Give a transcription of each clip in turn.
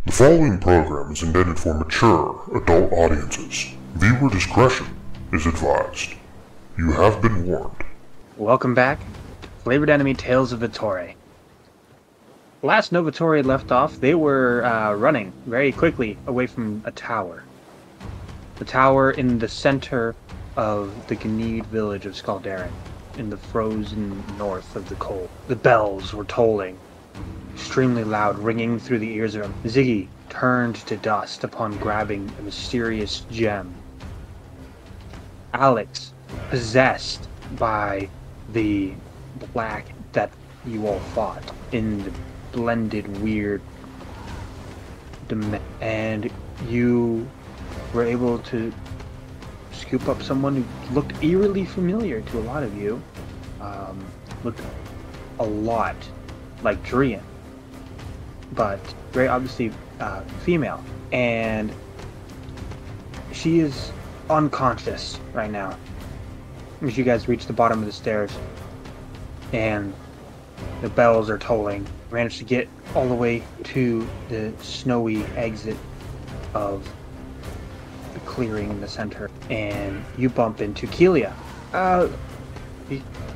The following program is intended for mature adult audiences. Viewer discretion is advised. You have been warned. Welcome back to Flavored Enemy Tales of Vitore. Last Novitori left off, they were running very quickly away from a tower. The tower in the center of the Ganid village of Skaldaren, in the frozen north of the cold. The bells were tolling, extremely loud, ringing through the ears of him. Ziggy turned to dust upon grabbing a mysterious gem. Alex, possessed by the black that you all fought in the blended weird and you were able to scoop up someone who looked eerily familiar to a lot of you. Looked a lot like Drian, but very obviously female, and she is unconscious right now as you guys reach the bottom of the stairs and the bells are tolling. Managed to get all the way to the snowy exit of the clearing in the center, and you bump into Kelia.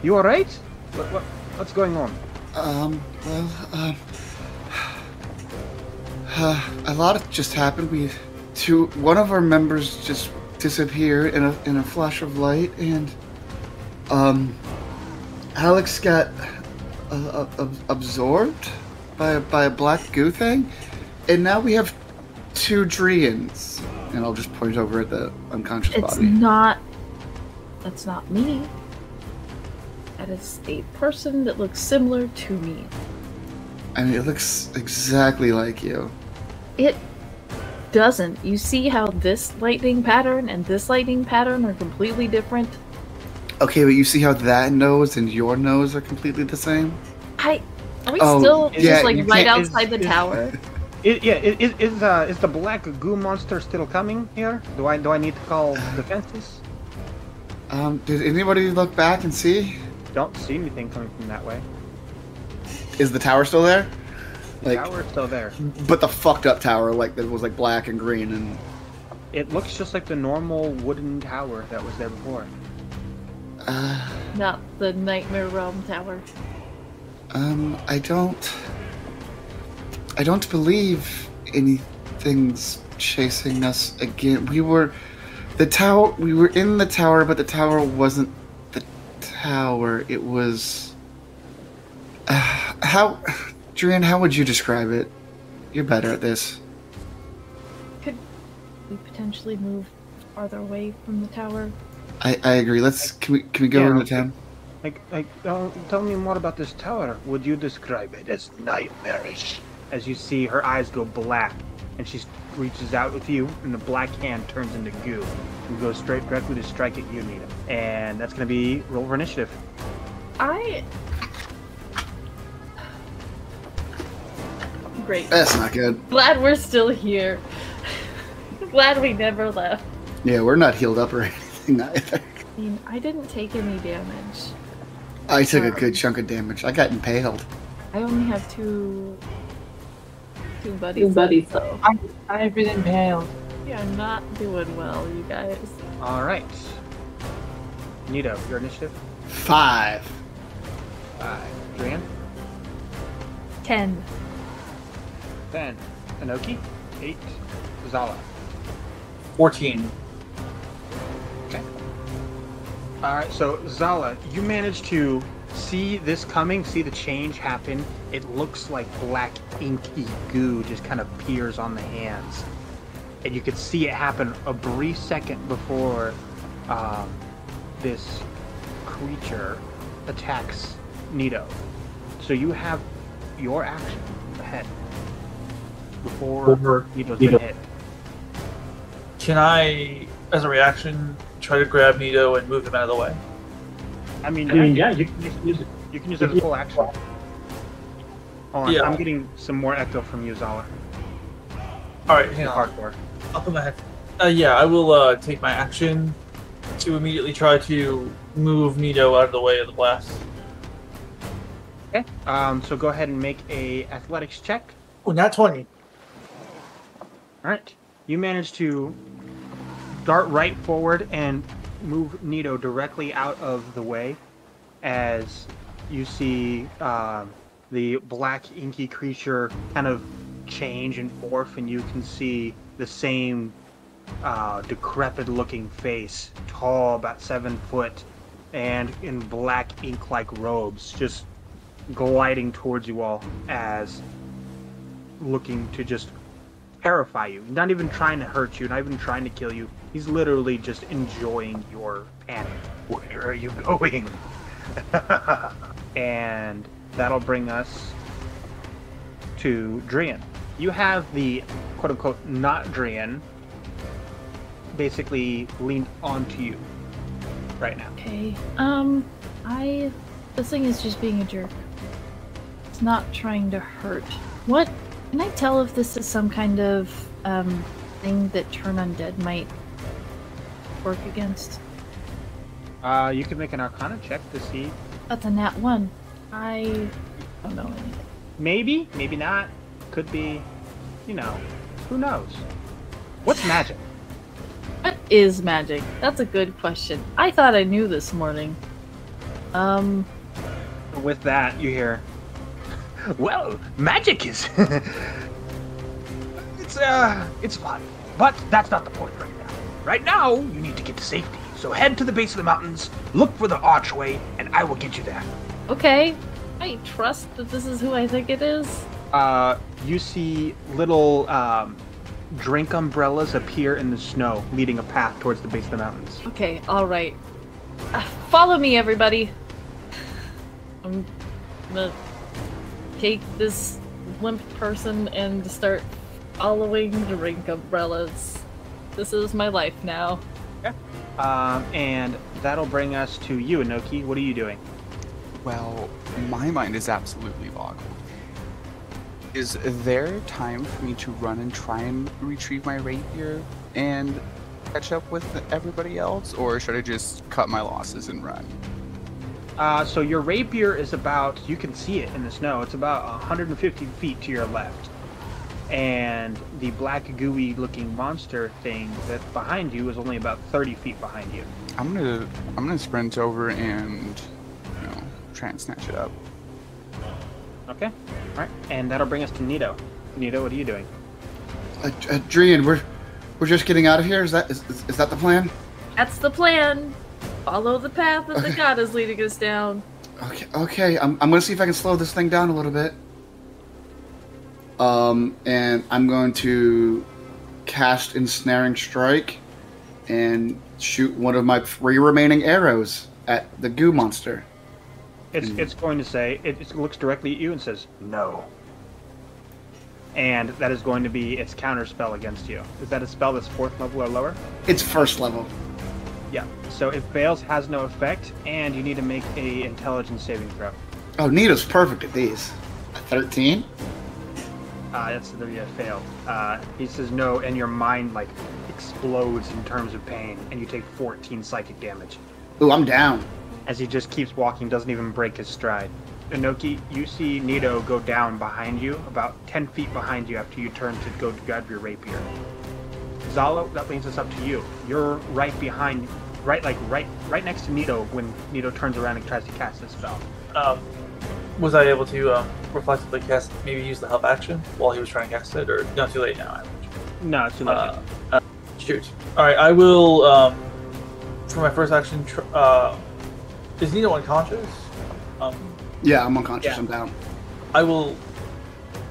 You alright? What's going on? A lot just happened. One of our members just disappeared in a flash of light, and Alex got absorbed by a black goo thing, and now we have two Drians. And I'll just point over at the unconscious body. That's not me. That is a person that looks similar to me. I mean, it looks exactly like you. It doesn't. You see how this lightning pattern and this lightning pattern are completely different? Okay, but you see how that nose and your nose are completely the same? Are we still just like right outside the tower? Is the black goo monster still coming here? Do I need to call defenses? Did anybody look back and see? Don't see anything coming from that way. Is the tower still there? The tower's still there. But the fucked up tower, like, that was like black and green and... It looks just like the normal wooden tower that was there before. Not the Nightmare Realm tower. I don't believe anything's chasing us again. We were in the tower, but the tower wasn't the tower. It was... Drian, how would you describe it? You're better at this. Could we potentially move farther away from the tower? I agree. Can we go into town? Tell me more about this tower. Would you describe it as nightmarish? As you see her eyes go black, and she reaches out with you, and the black hand turns into goo and goes directly to strike at you, Nita. And that's going to be roll for initiative. Great. That's not good. Glad we're still here. Glad we never left. Yeah, we're not healed up or anything either. I mean, I didn't take any damage. I took a good chunk of damage. I got impaled. I only have two buddies, though. I've been impaled. We are not doing well, you guys. All right. Nito, your initiative? 5. 5. Drian? 10. 10. Anoki? 8. Zala? 14. Okay. Alright, so Zala, you managed to see this coming, see the change happen. It looks like black inky goo just kind of appears on the hands. And you could see it happen a brief second before this creature attacks Nito. So you have your action ahead before Nito's been hit. Can I, as a reaction, try to grab Nito and move him out of the way? I mean, yeah, you can use it. You can use it as full action. Hold on, Yeah. I'm getting some more echo from you, Zala. Alright, hang on. Hardcore. I'll put my head. Yeah, I will take my action to immediately try to move Nito out of the way of the blast. Okay. So go ahead and make a athletics check. Oh, not 20. All right. You manage to dart right forward and move Nito directly out of the way as you see the black inky creature kind of change and morph, and you can see the same decrepit looking face, tall, about 7 foot, and in black ink like robes, just gliding towards you all as looking to just terrify you. Not even trying to hurt you, not even trying to kill you. He's literally just enjoying your panic. Where are you going? And that'll bring us to Drian. You have the quote-unquote not Drian basically leaned onto you right now. Okay. This thing is just being a jerk. It's not trying to hurt. What? Can I tell if this is some kind of thing that Turn Undead might work against? You can make an Arcana check to see. That's a nat 1. I don't know anything. Maybe, maybe not. Could be, you know, who knows? What's magic? What is magic? That's a good question. I thought I knew this morning. With that, you hear, well, magic is... it's fun. But that's not the point right now. Right now, you need to get to safety. So head to the base of the mountains, look for the archway, and I will get you there. Okay. I trust that this is who I think it is. You see little drink umbrellas appear in the snow, leading a path towards the base of the mountains. Okay, alright. Follow me, everybody. I'm gonna take this limp person and start following drink umbrellas. This is my life now. Okay. And that'll bring us to you, Inoki. What are you doing? Well, my mind is absolutely boggled. Is there time for me to run and try and retrieve my rapier and catch up with everybody else, or should I just cut my losses and run? So your rapier is about, you can see it in the snow, it's about 150 feet to your left. And the black gooey looking monster thing that's behind you is only about 30 feet behind you. I'm gonna sprint over and, you know, try and snatch it up. Okay. Alright. And that'll bring us to Nito. Nito, what are you doing? Drian, we're just getting out of here? Is that the plan? That's the plan. Follow the path that the god is leading us down. Okay. I'm gonna see if I can slow this thing down a little bit. And I'm going to cast Ensnaring Strike and shoot one of my 3 remaining arrows at the goo monster. It's going to say, it looks directly at you and says, no. And that is going to be its counter spell against you. Is that a spell that's 4th level or lower? It's 1st level. Yeah. So if fails, has no effect, and you need to make a intelligence saving throw. Oh, Nito's perfect at these. A 13? That's the fail. He says no, and your mind like explodes in terms of pain, and you take 14 psychic damage. Ooh, I'm down. As he just keeps walking, doesn't even break his stride. Inoki, you see Nito go down behind you, about 10 feet behind you after you turn to go to grab your rapier. Zalo, that brings us up to you. You're right behind, right next to Nito when Nito turns around and tries to cast this spell. Was I able to reflexively cast, maybe use the help action while he was trying to cast it, or not too late now? No, it's too late. Shoot. Alright, I will, for my first action, is Nito unconscious? Yeah, I'm unconscious. Yeah. I'm down. I will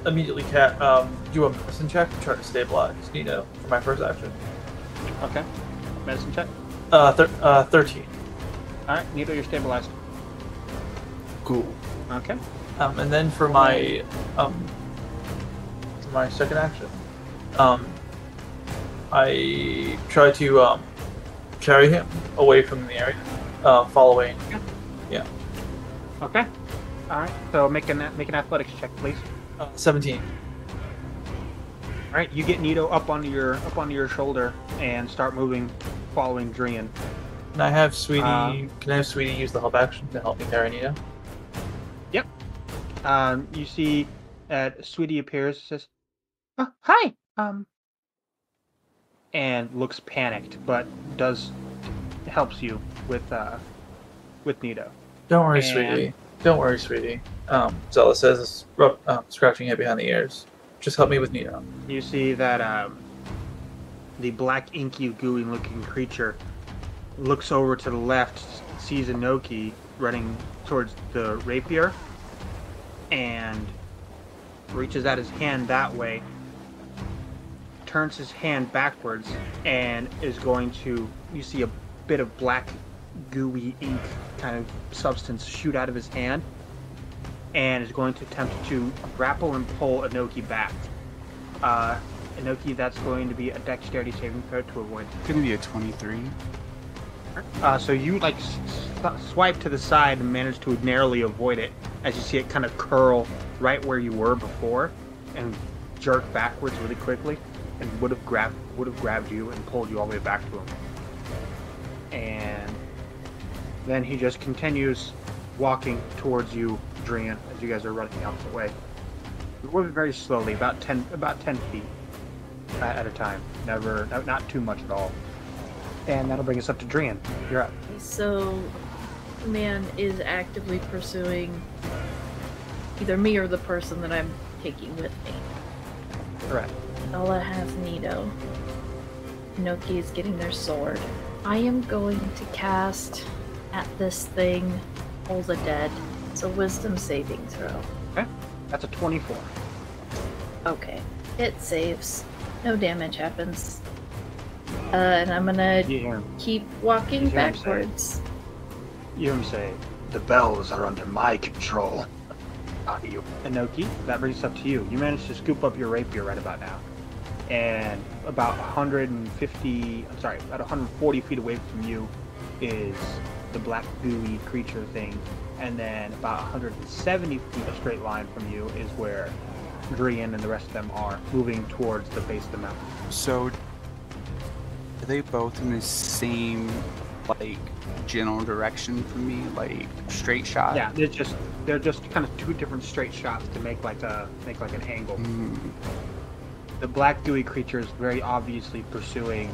immediately do a medicine check to try to stabilize Nito for my first action. Okay. Medicine check. 13. Alright, Nito, you're stabilized. Cool. Okay. And then for my second action, I try to carry him away from the area, following. Yeah. Okay. Alright, so make an athletics check, please. 17. Alright, you get Nito up onto your shoulder and start moving, following Drian. Can I have Sweetie? Use the help action to help me carry Nito? Yep. You see, Sweetie appears, says, "Hi. and looks panicked, but helps you with Nito. Don't worry, And- sweetie. Don't worry, sweetie. Zella says, scratching it behind the ears. Just help me with Nito. You see that the black, inky, gooey-looking creature looks over to the left, sees Inoki running towards the rapier, and reaches out his hand that way, turns his hand backwards, and is going to... You see a bit of black, gooey ink kind of substance shoot out of his hand, and is going to attempt to grapple and pull Inoki back. Inoki, that's going to be a dexterity saving throw to avoid. It's gonna be a 23. So you like swipe to the side and manage to narrowly avoid it as you see it kind of curl right where you were before and jerk backwards really quickly, and would have grabbed you and pulled you all the way back to him. And then he just continues walking towards you, Drian, as you guys are running the opposite way. You're moving very slowly, about 10 feet at a time. Not too much at all. And that'll bring us up to Drian. You're up. So, the man is actively pursuing either me or the person that I'm taking with me. Correct. Ella has Nito. Inoki is getting their sword. I am going to cast at this thing, Hold the Dead. It's a wisdom saving throw. Okay. That's a 24. Okay. It saves. No damage happens. And I'm gonna You hear him. keep walking You hear him say- backwards. You hear him say, "The bells are under my control." Not you. Inoki, that brings us up to you. You managed to scoop up your rapier right about now. And about 140 feet away from you is the black gooey creature thing. And then about 170 feet a straight line from you is where Drian and the rest of them are, moving towards the base of the mountain. So, are they both in the same, like, general direction from me, like straight shot? Yeah, they're just kind of two different straight shots to make like an angle. The black gooey creature is very obviously pursuing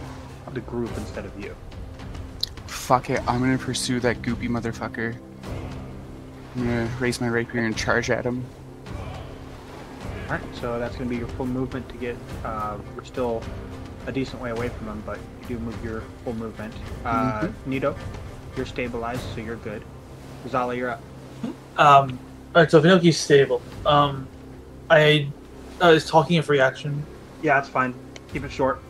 the group instead of you. Fuck it, I'm gonna pursue that goopy motherfucker. I'm gonna raise my rapier and charge at him. Alright, so that's going to be your full movement to get... we're still a decent way away from them, but you do move your full movement. Nito, you're stabilized, so you're good. Zala, you're up. Alright, so Inoki's stable. Is talking a free action? Yeah, that's fine. Keep it short.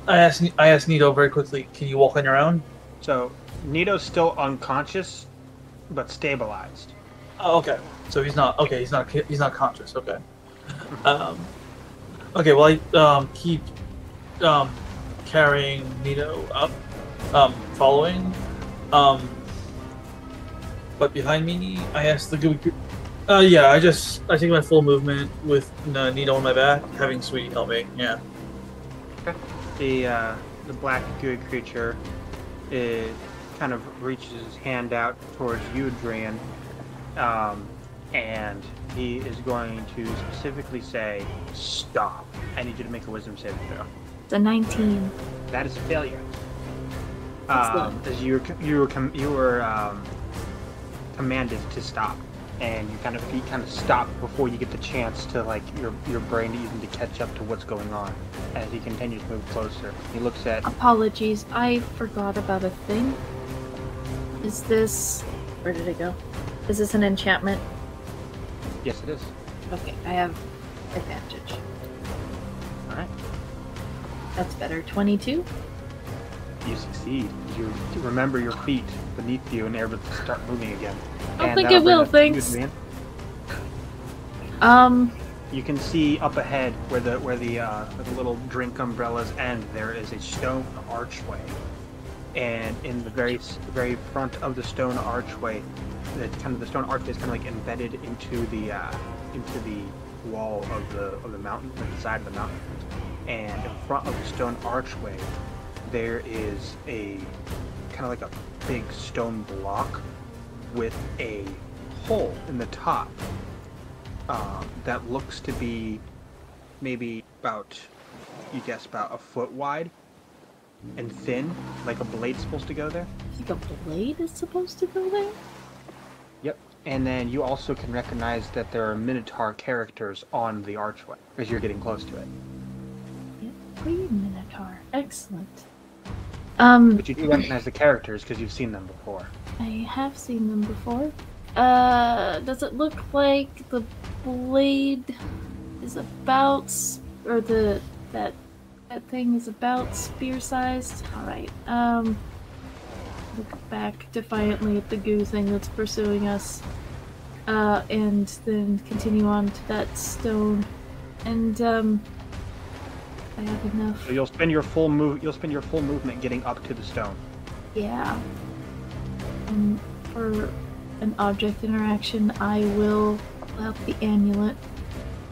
I asked Nito very quickly, can you walk on your own? So, Nito's still unconscious, but stabilized. Oh, okay. So he's not conscious. Okay. Okay. Well, I keep carrying Nito up, following. But behind me, I asked the gooey. Yeah. I take my full movement with Nito on my back, having Sweetie help me. Yeah. Okay. The black gooey creature kind of reaches his hand out towards you, Drian, and he is going to specifically say, "Stop! I need you to make a wisdom saving throw." It's a 19. That is a failure. Excellent. As you were commanded to stop, and you kind of stop before you get the chance to your brain even to catch up to what's going on. As he continues to move closer, he looks at. Apologies, I forgot about a thing. Is this... Where did it go? Is this an enchantment? Yes, it is. Okay, I have advantage. All right. That's better. 22? You succeed. You remember your feet beneath you and are able to start moving again. I don't And think that'll it will, bring us to thanks. you, Drian. You can see up ahead where the little drink umbrellas end. There is a stone archway, and in the very front of the stone archway, the stone archway is kind of like embedded into the wall of the mountain, like the side of the mountain. And in front of the stone archway, there is a kind of like a big stone block with a hole in the top. That looks to be maybe about a foot wide, and thin, like a blade's supposed to go there. Like a blade is supposed to go there? Yep. And then you also can recognize that there are Minotaur characters on the archway as you're getting close to it. Yep, Green Minotaur. Excellent. But you do recognize the characters because you've seen them before. I have seen them before. Does it look like the blade is about, or that thing is about spear-sized? Alright, look back defiantly at the goo thing that's pursuing us, and then continue on to that stone, and, I have enough. So you'll spend your full movement getting up to the stone. Yeah. For an object interaction, I will pull out the amulet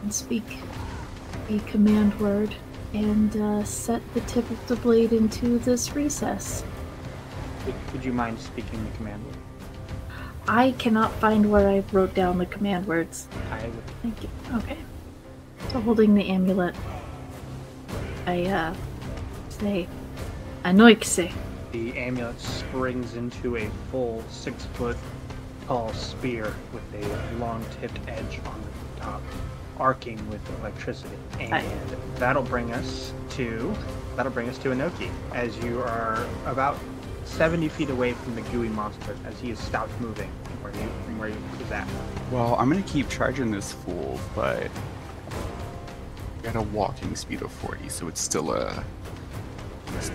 and speak a command word and set the tip of the blade into this recess. Would you mind speaking the command word? I cannot find where I wrote down the command words. I would. Thank you. Okay. So holding the amulet, I say, Anoixe. The amulet springs into a full 6-foot tall spear with a long-tipped edge on the top, arcing with electricity. And that'll bring us to Inoki, as you are about 70 feet away from the gooey monster as he has stopped moving from where he was at. Well, I'm gonna keep charging this fool, but I got a walking speed of 40, so it's still a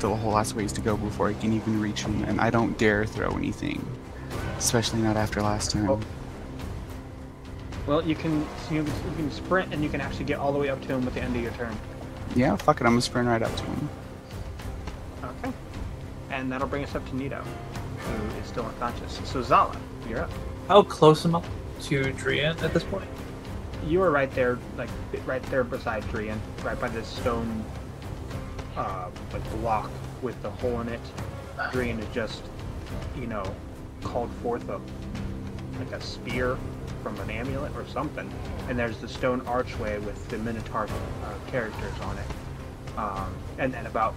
whole lot of ways to go before I can even reach him, and I don't dare throw anything, especially not after last turn. Well, you can sprint, and you can actually get all the way up to him at the end of your turn. Yeah, fuck it, I'm gonna sprint right up to him. Okay. And that'll bring us up to Nito, who is still unconscious. So Zala, you're up. How close am I to Drian at this point? You are right there, right there beside Drian, right by this stone, block with the hole in it. Drian is just, called forth a spear from an amulet or something, and there's the stone archway with the Minotaur characters on it. And then about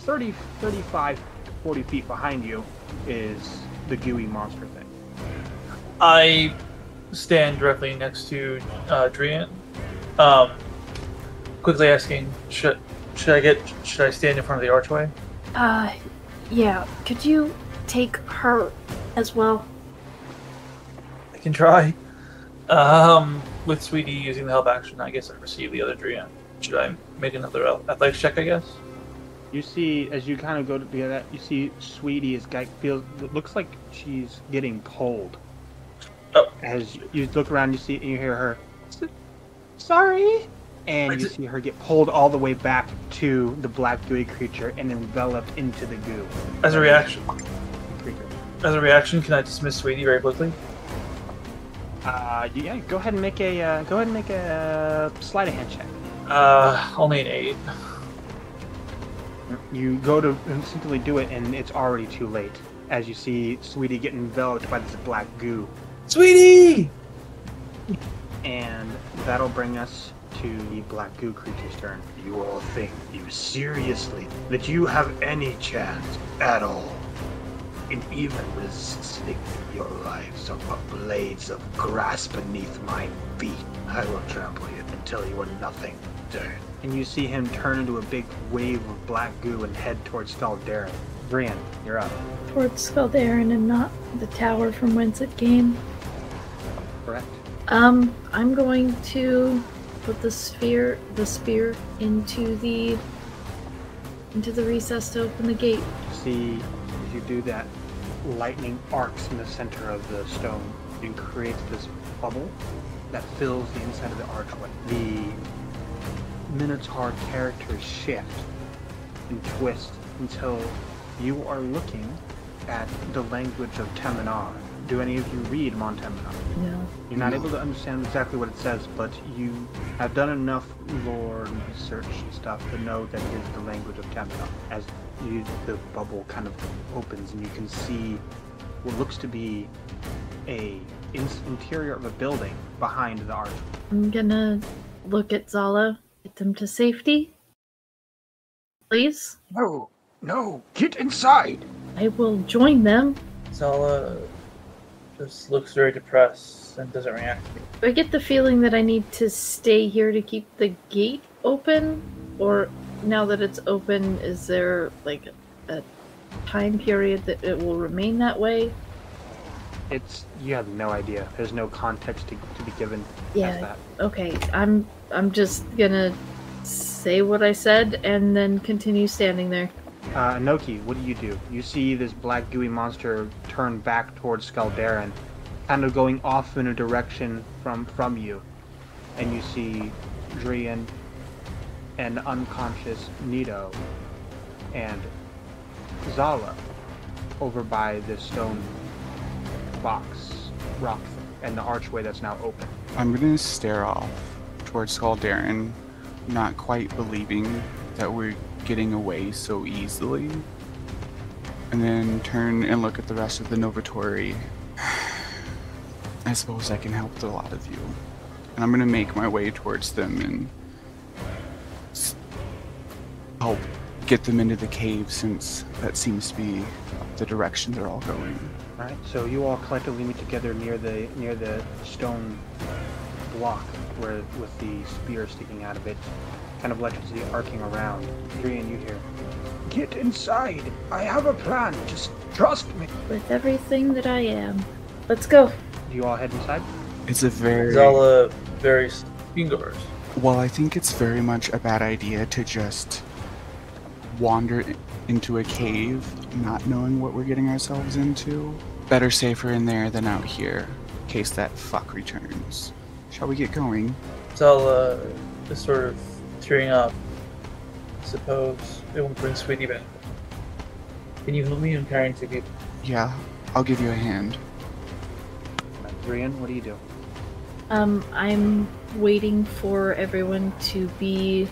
30, 35, 40 feet behind you is the gooey monster thing. I stand directly next to Drian, quickly asking, should I stand in front of the archway? Yeah. Could you take her as well? I can try. With Sweetie using the help action, I guess I receive the other Drian. Should I make another athletics check, I guess? You see, as you kind of go to do that, you see Sweetie it looks like she's getting pulled. Oh. As you look around, you hear her, sorry, and you see her get pulled all the way back to the black gooey creature and enveloped into the goo. As a reaction, can I dismiss Sweetie very quickly? Yeah. Go ahead and make a sleight of hand check. Only an 8. You go to instantly do it, and it's already too late. As you see Sweetie get enveloped by this black goo. Sweetie! And that'll bring us to the black goo creature's turn. You all think seriously that you have any chance at all in even resisting your lives of blades of grass beneath my feet? I will trample you until you are nothing. Turn. And you see him turn into a big wave of black goo and head towards Skaldarin. Brian, you're up. Towards Skaldarin and not the tower from whence it came. Correct. I'm going to put the spear into the recess to open the gate. You see, as you do that, lightning arcs in the center of the stone and creates this bubble that fills the inside of the archway. The Minotaur characters shift and twist until you are looking at the language of Temenar. Do any of you read Montemenar? No. You're not able to understand exactly what it says, but you have done enough lore and research and stuff to know that it is the language of Temenar. As the bubble kind of opens and you can see what looks to be a interior of a building behind the arch. I'm gonna look at Zala, get them to safety. Please? No. No, get inside! I will join them. Zala just looks very depressed and doesn't react to me. Do I get the feeling that I need to stay here to keep the gate open? Or now that it's open, is there like a time period that it will remain that way? You have no idea. There's no context to be given as Yeah. that. Okay. I'm just gonna say what I said and then continue standing there. Anoki, what do? You see this black gooey monster turn back towards Skaldaren, kind of going off in a direction from you. And you see Drian and unconscious Nito and Zala over by this stone box rock and the archway that's now open. I'm gonna stare off towards Skaldaren, not quite believing that we're getting away so easily, and then turn and look at the rest of the Novitori. I suppose I can help a lot of you. And I'm gonna make my way towards them and help get them into the cave, since that seems to be the direction they're all going. Alright, so you all collectively meet together near the stone block where with the spear sticking out of it, kind of electricity arcing around. Drian, you hear, Get inside! I have a plan, just trust me! With everything that I am. Let's go. do you all head inside? It's a very... Zala very... You can go first. Well, I think it's very much a bad idea to just wander into a cave, not knowing what we're getting ourselves into. Better safer in there than out here, in case that fuck returns. Shall we get going? Zala is sort of tearing up. I suppose it won't bring Sweetie back. Can you help me? I'm carrying two people. Yeah, I'll give you a hand. Drian, what do you do? I'm waiting for everyone to be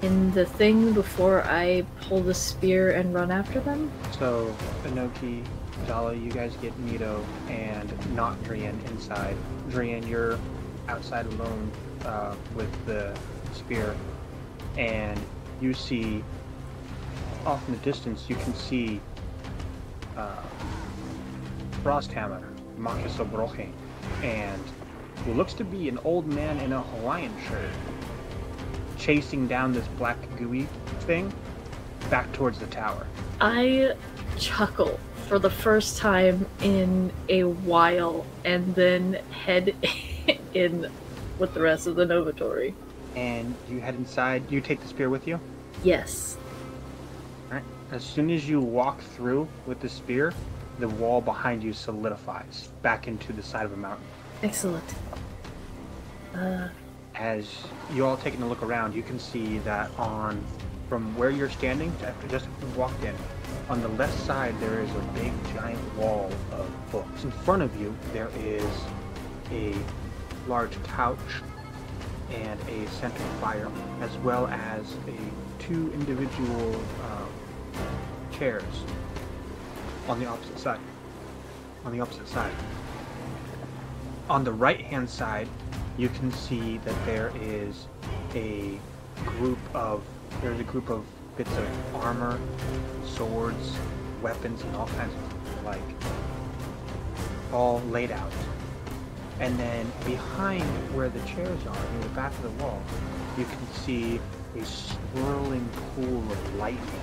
in the thing before I pull the spear and run after them. So, Anoki, Zala, you guys get Nito and not Drian inside. Drian, you're outside alone with the spear, and you see off in the distance, you can see Frosthammer, Makiso Broche, and who looks to be an old man in a Hawaiian shirt, chasing down this black gooey thing back towards the tower. I chuckle for the first time in a while and then head in with the rest of the Novitori. And you head inside. You take the spear with you? Yes. Alright. As soon as you walk through with the spear, the wall behind you solidifies back into the side of a mountain. Excellent. As you all taking a look around, you can see that from where you're standing, just after you walked in, on the left side there is a big giant wall of books. In front of you there is a large couch and a center fire, as well as two individual chairs on the opposite side. On the right-hand side, you can see that there is a group of bits of armor, swords, weapons, and all kinds of like all laid out. And then behind where the chairs are, near the back of the wall, you can see a swirling pool of lightning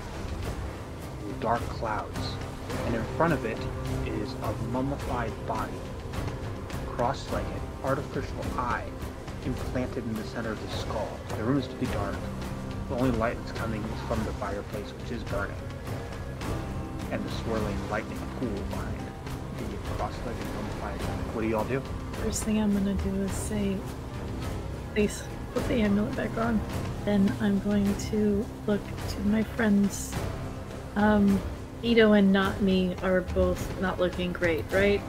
and dark clouds. And in front of it is a mummified body, cross-legged, artificial eye implanted in the center of the skull. The room is to be dark. The only light that's coming is from the fireplace, which is burning, and the swirling lightning pool behind the cross-legged mummified body. What do you all do? First thing I'm gonna do is say, please put the amulet back on. Then I'm going to look to my friends. Ito and not me are both not looking great, right?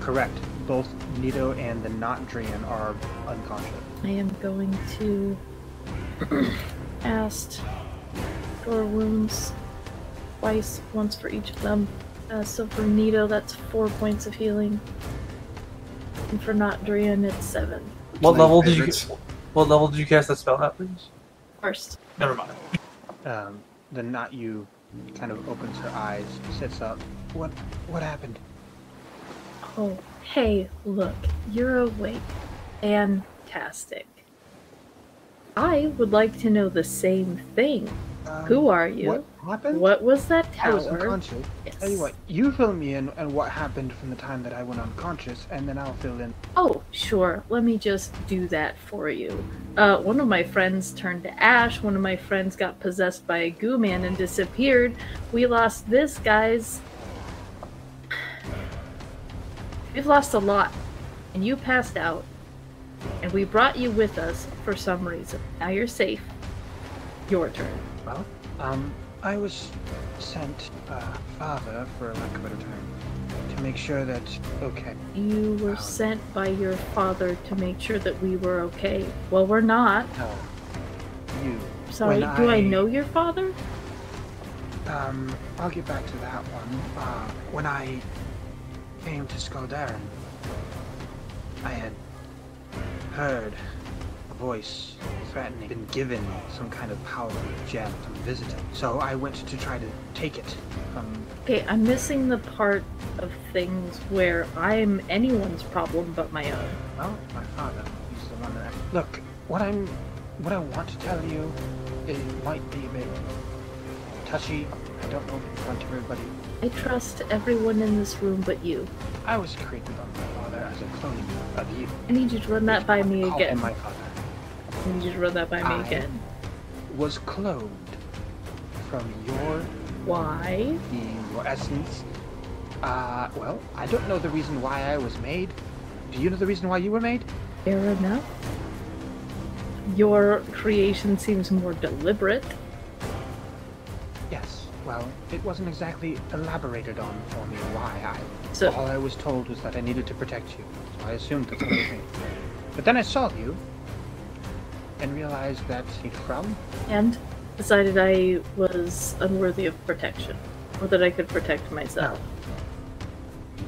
Correct. Both Nito and the not Drian are unconscious. I am going to cast Door Wounds twice, once for each of them. So for Nito, that's 4 points of healing. And for not Drian, it's 7. What level did you favorites. What level did you cast that spell at, please? First. Never mind. the not you kind of opens her eyes, sits up. What happened? Oh, hey, look, you're awake. Fantastic. I would like to know the same thing. Who are you? What happened? What was that I tower? was unconscious. Yes. Tell you what, you fill me in on what happened from the time that I went unconscious, and then I'll fill in. Oh, sure. Let me just do that for you. One of my friends turned to ash. One of my friends got possessed by a goo man and disappeared. We lost this, guys. We've lost a lot. And you passed out. And we brought you with us for some reason. Now you're safe. Your turn. Well, I was sent, father, for lack of a better term, to make sure that, okay. You were sent by your father to make sure that we were okay. Well, we're not. No. You. Sorry, do I know your father? I'll get back to that one. When I came to Skaldarin, I had heard a voice threatening, been given some kind of powerful gem from visiting. So I went to try to take it from... Okay, I'm missing the part of things where I'm anyone's problem but my own. Well, my father, he's the one that... Look, what I want to tell you, it might be a bit touchy. I don't know if in front of everybody. I trust everyone in this room but you. I was created by my father as a clone of you. I need you to run that by me Call again. him my father. I need you to run that by me again. Was cloned from your Why? being, your essence. Well, I don't know the reason why I was made. Do you know the reason why you were made? Fair enough. Your creation seems more deliberate. Yes. Well, it wasn't exactly elaborated on for me why So, all I was told was that I needed to protect you. So I assumed that's what I was made. But then I saw you and realized that you're from. and decided I was unworthy of protection. Or that I could protect myself.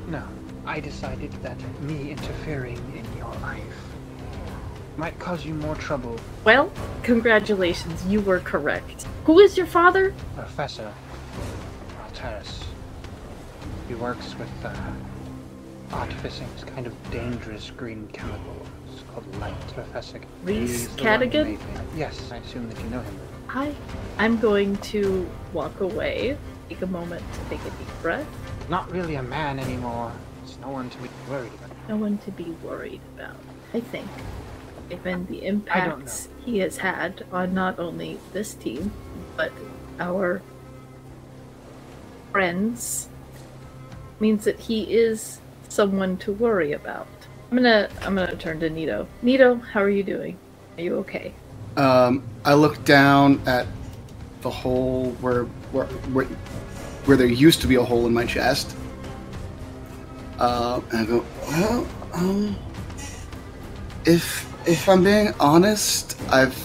No. I decided that me interfering in your life might cause you more trouble. Well, congratulations, you were correct. Who is your father? Professor Alteris. He works with artificing this kind of dangerous green chemical. It's called light. Professor. Reese He's the one who Cadigan? made me. Yes, I assume that you know him. I'm going to walk away, take a moment to take a deep breath. Not really a man anymore. There's no one to be worried about. No one to be worried about, I think. Given the impacts he has had on not only this team, but our friends, means that he is someone to worry about. I'm gonna turn to Nito. Nito, how are you doing? Are you okay? I look down at the hole where there used to be a hole in my chest. And I go, well, if I'm being honest, I've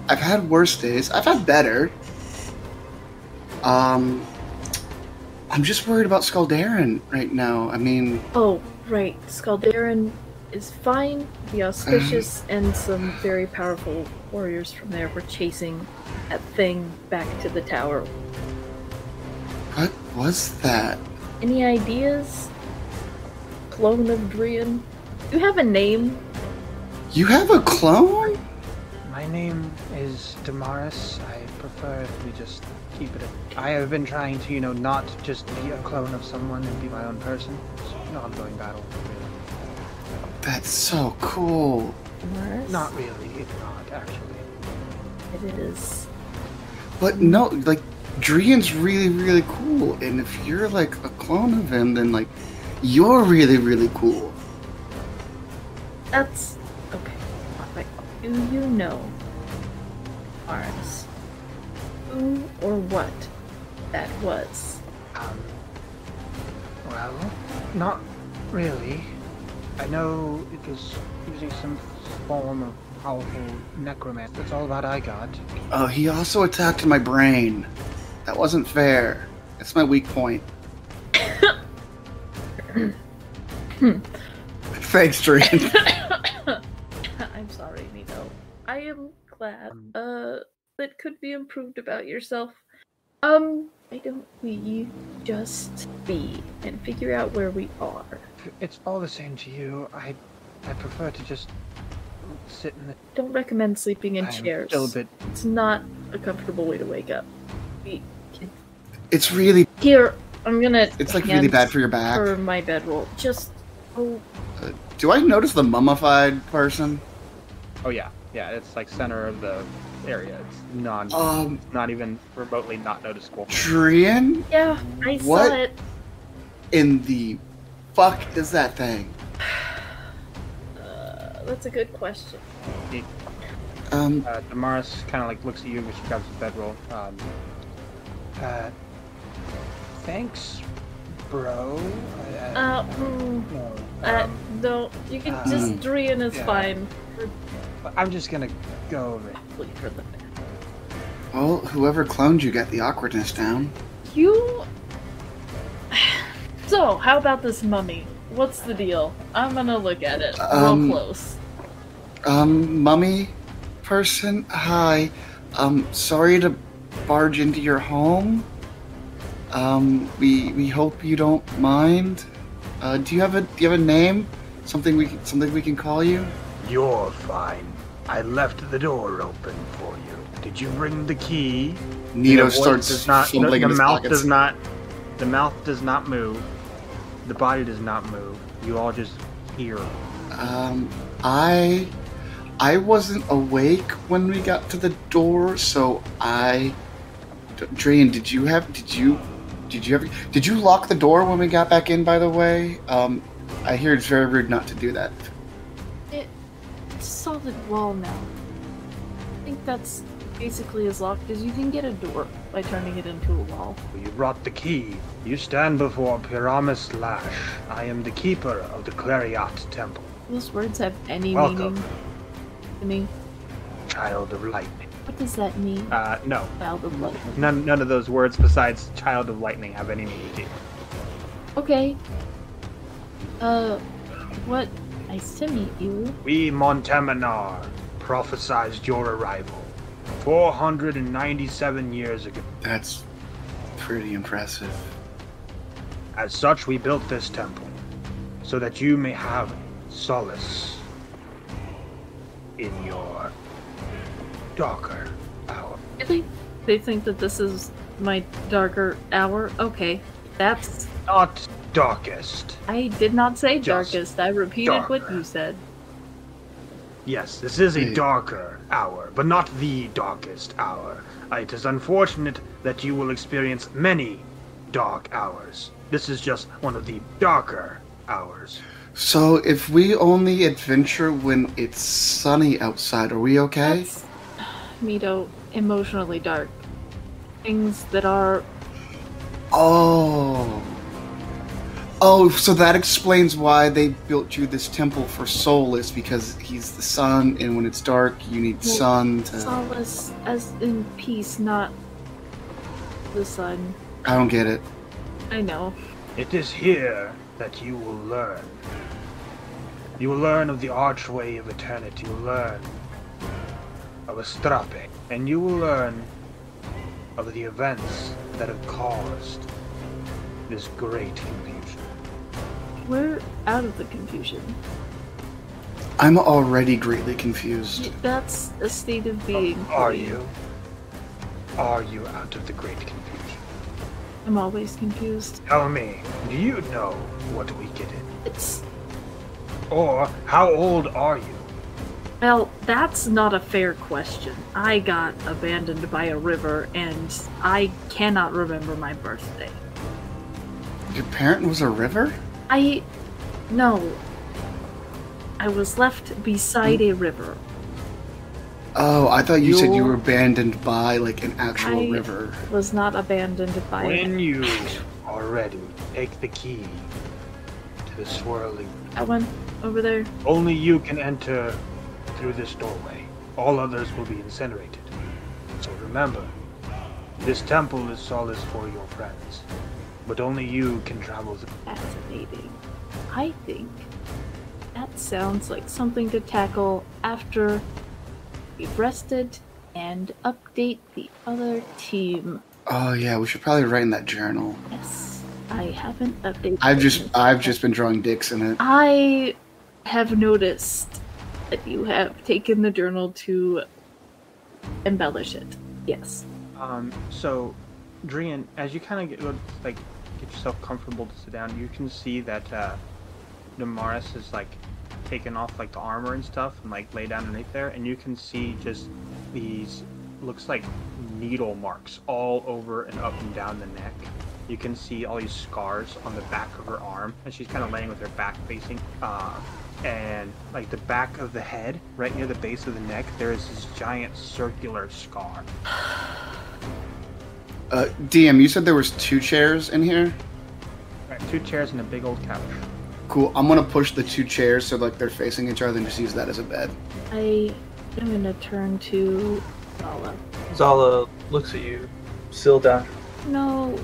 had worse days. I've had better. I'm just worried about Skaldarin right now. I mean... Oh, right. Skaldarin is fine. The Auspicious and some very powerful warriors from there were chasing that thing back to the tower. What was that? Any ideas? Clone of Drian? Do you have a name? You have a clone? My name is Damaris. I prefer if we just keep it. I have been trying to, not just be a clone of someone and be my own person. It's an ongoing battle, really. That's so cool. Mars? Not really. It's not, actually. It is. But no, like, Drian's really, really cool. And if you're, like, a clone of him, then, like, you're really, really cool. That's... okay. Right. Do you know, Mars, who or what that was? Well, not really. I know it was using some form of powerful necromancy. That's all that I got. Oh, he also attacked my brain. That wasn't fair. That's my weak point. Thanks, Drian. I'm sorry, Nito. I am glad. That could be improved about yourself. Why don't we just be and figure out where we are? It's all the same to you. I prefer to just sit in the. Don't recommend sleeping in I'm chairs. still a bit. It's not a comfortable way to wake up. We can... It's really. Here, I'm gonna. It's like really bad for your back. For my bedroll. Just. Oh. Do I notice the mummified person? Oh yeah, it's like center of the area. It's not even remotely not noticeable. Drian? Yeah, I What saw it. in the fuck is that thing? That's a good question. Damaris kind of like looks at you when she grabs the bedroll. Thanks, bro. No, you can just Drian is fine. I'm just gonna go over it. For the Well, whoever cloned you got the awkwardness down. You. So, how about this mummy? What's the deal? I'm gonna look at it real close. Mummy person, hi. Sorry to barge into your home. We hope you don't mind. Do you have a name? Something we can call you? You're fine. I left the door open for you. Did you bring the key? Nito starts fumbling in his pockets. The mouth does not move. The body does not move. You all just hear. I wasn't awake when we got to the door, so Drian, did you lock the door when we got back in, by the way? I hear it's very rude not to do that. It's a solid wall now. I think that's basically as locked as you can get a door by turning it into a wall. You brought the key. You stand before Pyramus Lash. I am the keeper of the Clariot Temple. Those words have any Welcome. meaning to me? Child of Lightning. What does that mean? No. Child of lightning. None of those words besides Child of Lightning have any meaning to you. Okay. What? Nice to meet you. We Monteminar prophesized your arrival 497 years ago. That's pretty impressive. As such, we built this temple so that you may have solace in your darker hour. Really? They think that this is my darker hour? Okay. That's... Not darkest. I did not say Just darkest. I repeated what darker. you said. Yes, this is a Hey. darker hour, but not the darkest hour. It is unfortunate that you will experience many dark hours. This is just one of the darker hours. So if we only adventure when it's sunny outside, are we okay? That's... Mito, emotionally dark. Things that are... Oh, so that explains why they built you this temple for Solus, because he's the sun, and when it's dark, you need sun to... Solace as in peace, not the sun. I don't get it. I know. It is here that you will learn. You will learn of the archway of eternity. You will learn of Astrape. And you will learn of the events that have caused this great confusion. We're out of the confusion. I'm already greatly confused. That's a state of being. Are you? Are you out of the great confusion? I'm always confused. Tell me, do you know what we get in? It's... Or how old are you? Well, that's not a fair question. I got abandoned by a river, and I cannot remember my birthday. Your parent was a river? No. I was left beside a river. Oh, I thought you said you were abandoned by, like, an actual river. Was not abandoned by... When you are ready, take the key to the swirling. That one over there. Only you can enter through this doorway. All others will be incinerated. So remember, this temple is solace for your friends, but only you can travel through. Fascinating. I think that sounds like something to tackle after we've rested and update the other team. Oh yeah, we should probably write in that journal. Yes, I haven't updated. I've just been drawing dicks in it. I have noticed that you have taken the journal to embellish it. Yes. So, Drian, as you kind of get yourself comfortable to sit down, you can see that Damaris has like taken off like the armor and stuff and like lay down underneath there, and you can see just these looks like needle marks all over and up and down the neck. You can see all these scars on the back of her arm, and she's kind of laying with her back facing. And like the back of the head, right near the base of the neck, there is this giant circular scar. DM, you said there was 2 chairs in here? Right, 2 chairs and a big old couch. Cool. I'm gonna push the 2 chairs so like they're facing each other and just use that as a bed. I am gonna turn to Zala. Zala looks at you, still down. No,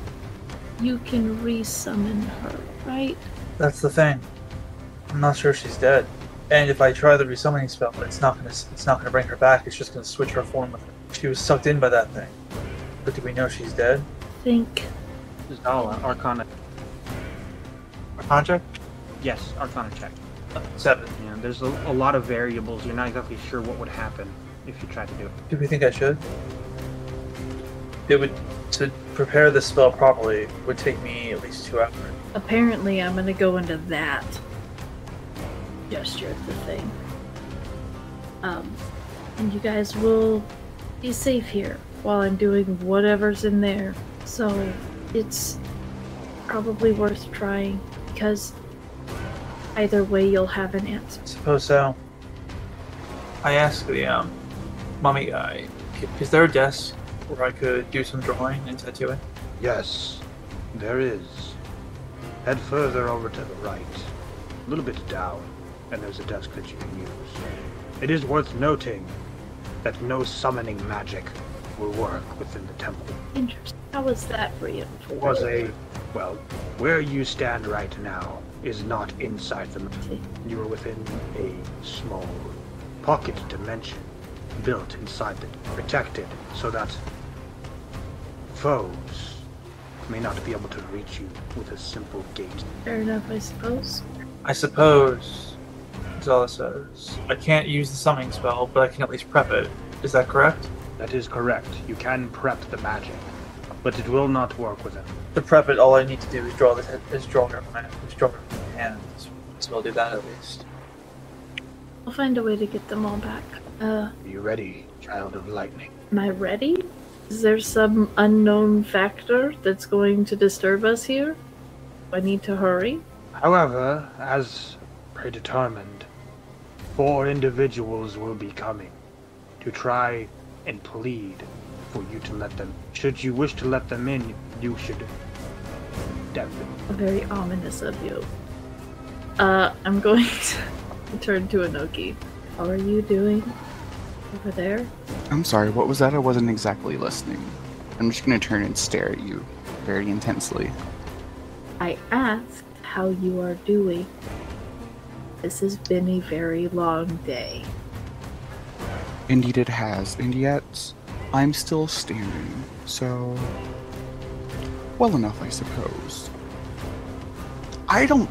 you can resummon her, right? That's the thing. I'm not sure she's dead. And if I try the resummoning spell, it's not gonna bring her back. It's just gonna switch her form with her. She was sucked in by that thing. But do we know she's dead? Think. Zala, Arcana. Arcana check? Yes, Arcana check. 7. Yeah, there's a lot of variables. You're not exactly sure what would happen if you tried to do it. Do we think I should? To prepare this spell properly would take me at least 2 hours. Apparently, I'm gonna go into that gesture of the thing. And you guys will be safe here while I'm doing whatever's in there. So it's probably worth trying, because either way you'll have an answer. Suppose so. I asked the mummy guy, is there a desk where I could do some drawing and tattooing? Yes, there is. Head further over to the right, a little bit down, and there's a desk that you can use. It is worth noting that no summoning magic will work within the temple. Interesting. How was that for you? Well, where you stand right now is not inside the temple. You are within a small pocket dimension built inside the protected so that foes may not be able to reach you with a simple gate. Fair enough, I suppose. I suppose, Zala says, I can't use the summoning spell, but I can at least prep it. Is that correct? That is correct. You can prep the magic, but it will not work with it. To prep it, all I need to do is draw her from my hand. So I'll do that at least. I'll find a way to get them all back. Are you ready, Child of Lightning? Am I ready? Is there some unknown factor that's going to disturb us here? Do I need to hurry? However, as predetermined, 4 individuals will be coming to try and plead for you to let them. Should you wish to let them in, you should definitely. Very ominous of you. I'm going to turn to Inoki. How are you doing over there? I'm sorry, what was that? I wasn't exactly listening. I'm just gonna turn and stare at you very intensely. I asked how you are doing. This has been a very long day. Indeed it has, and yet I'm still standing, so well enough, I suppose. I don't...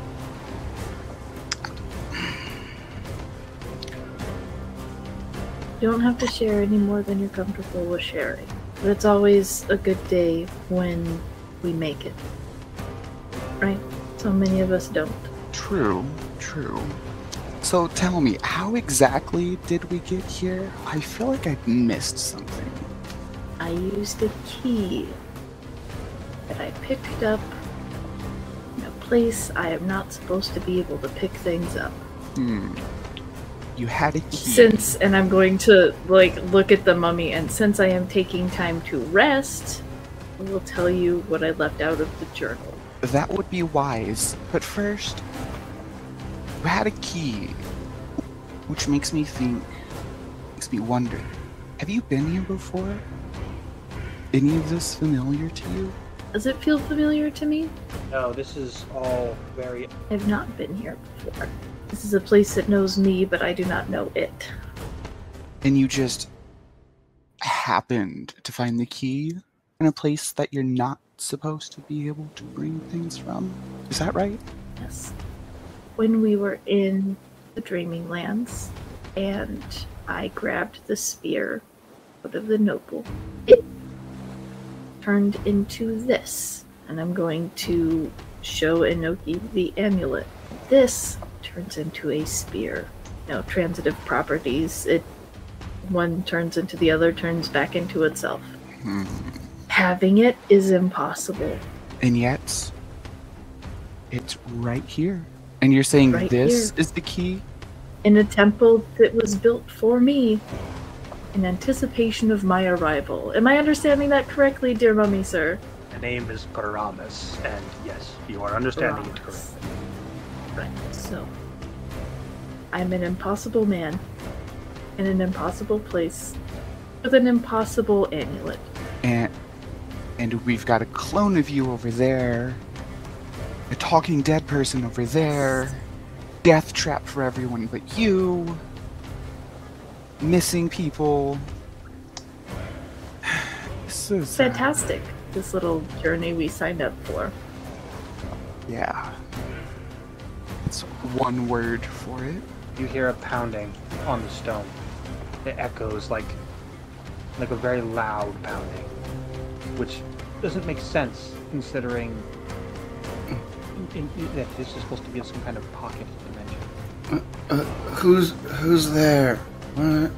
You don't have to share any more than you're comfortable with sharing. But it's always a good day when we make it. Right? So many of us don't. True, true. So tell me, how exactly did we get here? I feel like I missed something. I used a key that I picked up in a place I am not supposed to be able to pick things up. You had a key. And I'm going to, look at the mummy, and since I am taking time to rest, I will tell you what I left out of the journal. That would be wise, but first, you had a key, which makes me wonder, have you been here before? Any of this familiar to you? Does it feel familiar to me? No, this is all very... I've not been here before. This is a place that knows me, but I do not know it. And you just happened to find the key in a place that you're not supposed to be able to bring things from. Is that right? Yes. When we were in the Dreaming Lands, and I grabbed the spear out of the noble, it turned into this. And I'm going to show Inoki the amulet. This turns into a spear. Transitive properties. One turns into the other, turns back into itself. Having it is impossible. And yet, it's right here. And you're saying Right this here. is the key? In a temple that was built for me in anticipation of my arrival. Am I understanding that correctly, dear mummy, sir? The name is Paramus, and yes, you are understanding it correctly. Right, so I'm an impossible man in an impossible place with an impossible amulet. And we've got a clone of you over there, a talking dead person over there, death trap for everyone but you, missing people. This is Fantastic, this little journey we signed up for. Yeah. It's one word for it. You hear a pounding on the stone. It echoes like a very loud pounding, which doesn't make sense considering that this is supposed to be some kind of pocket dimension. Who's there? What?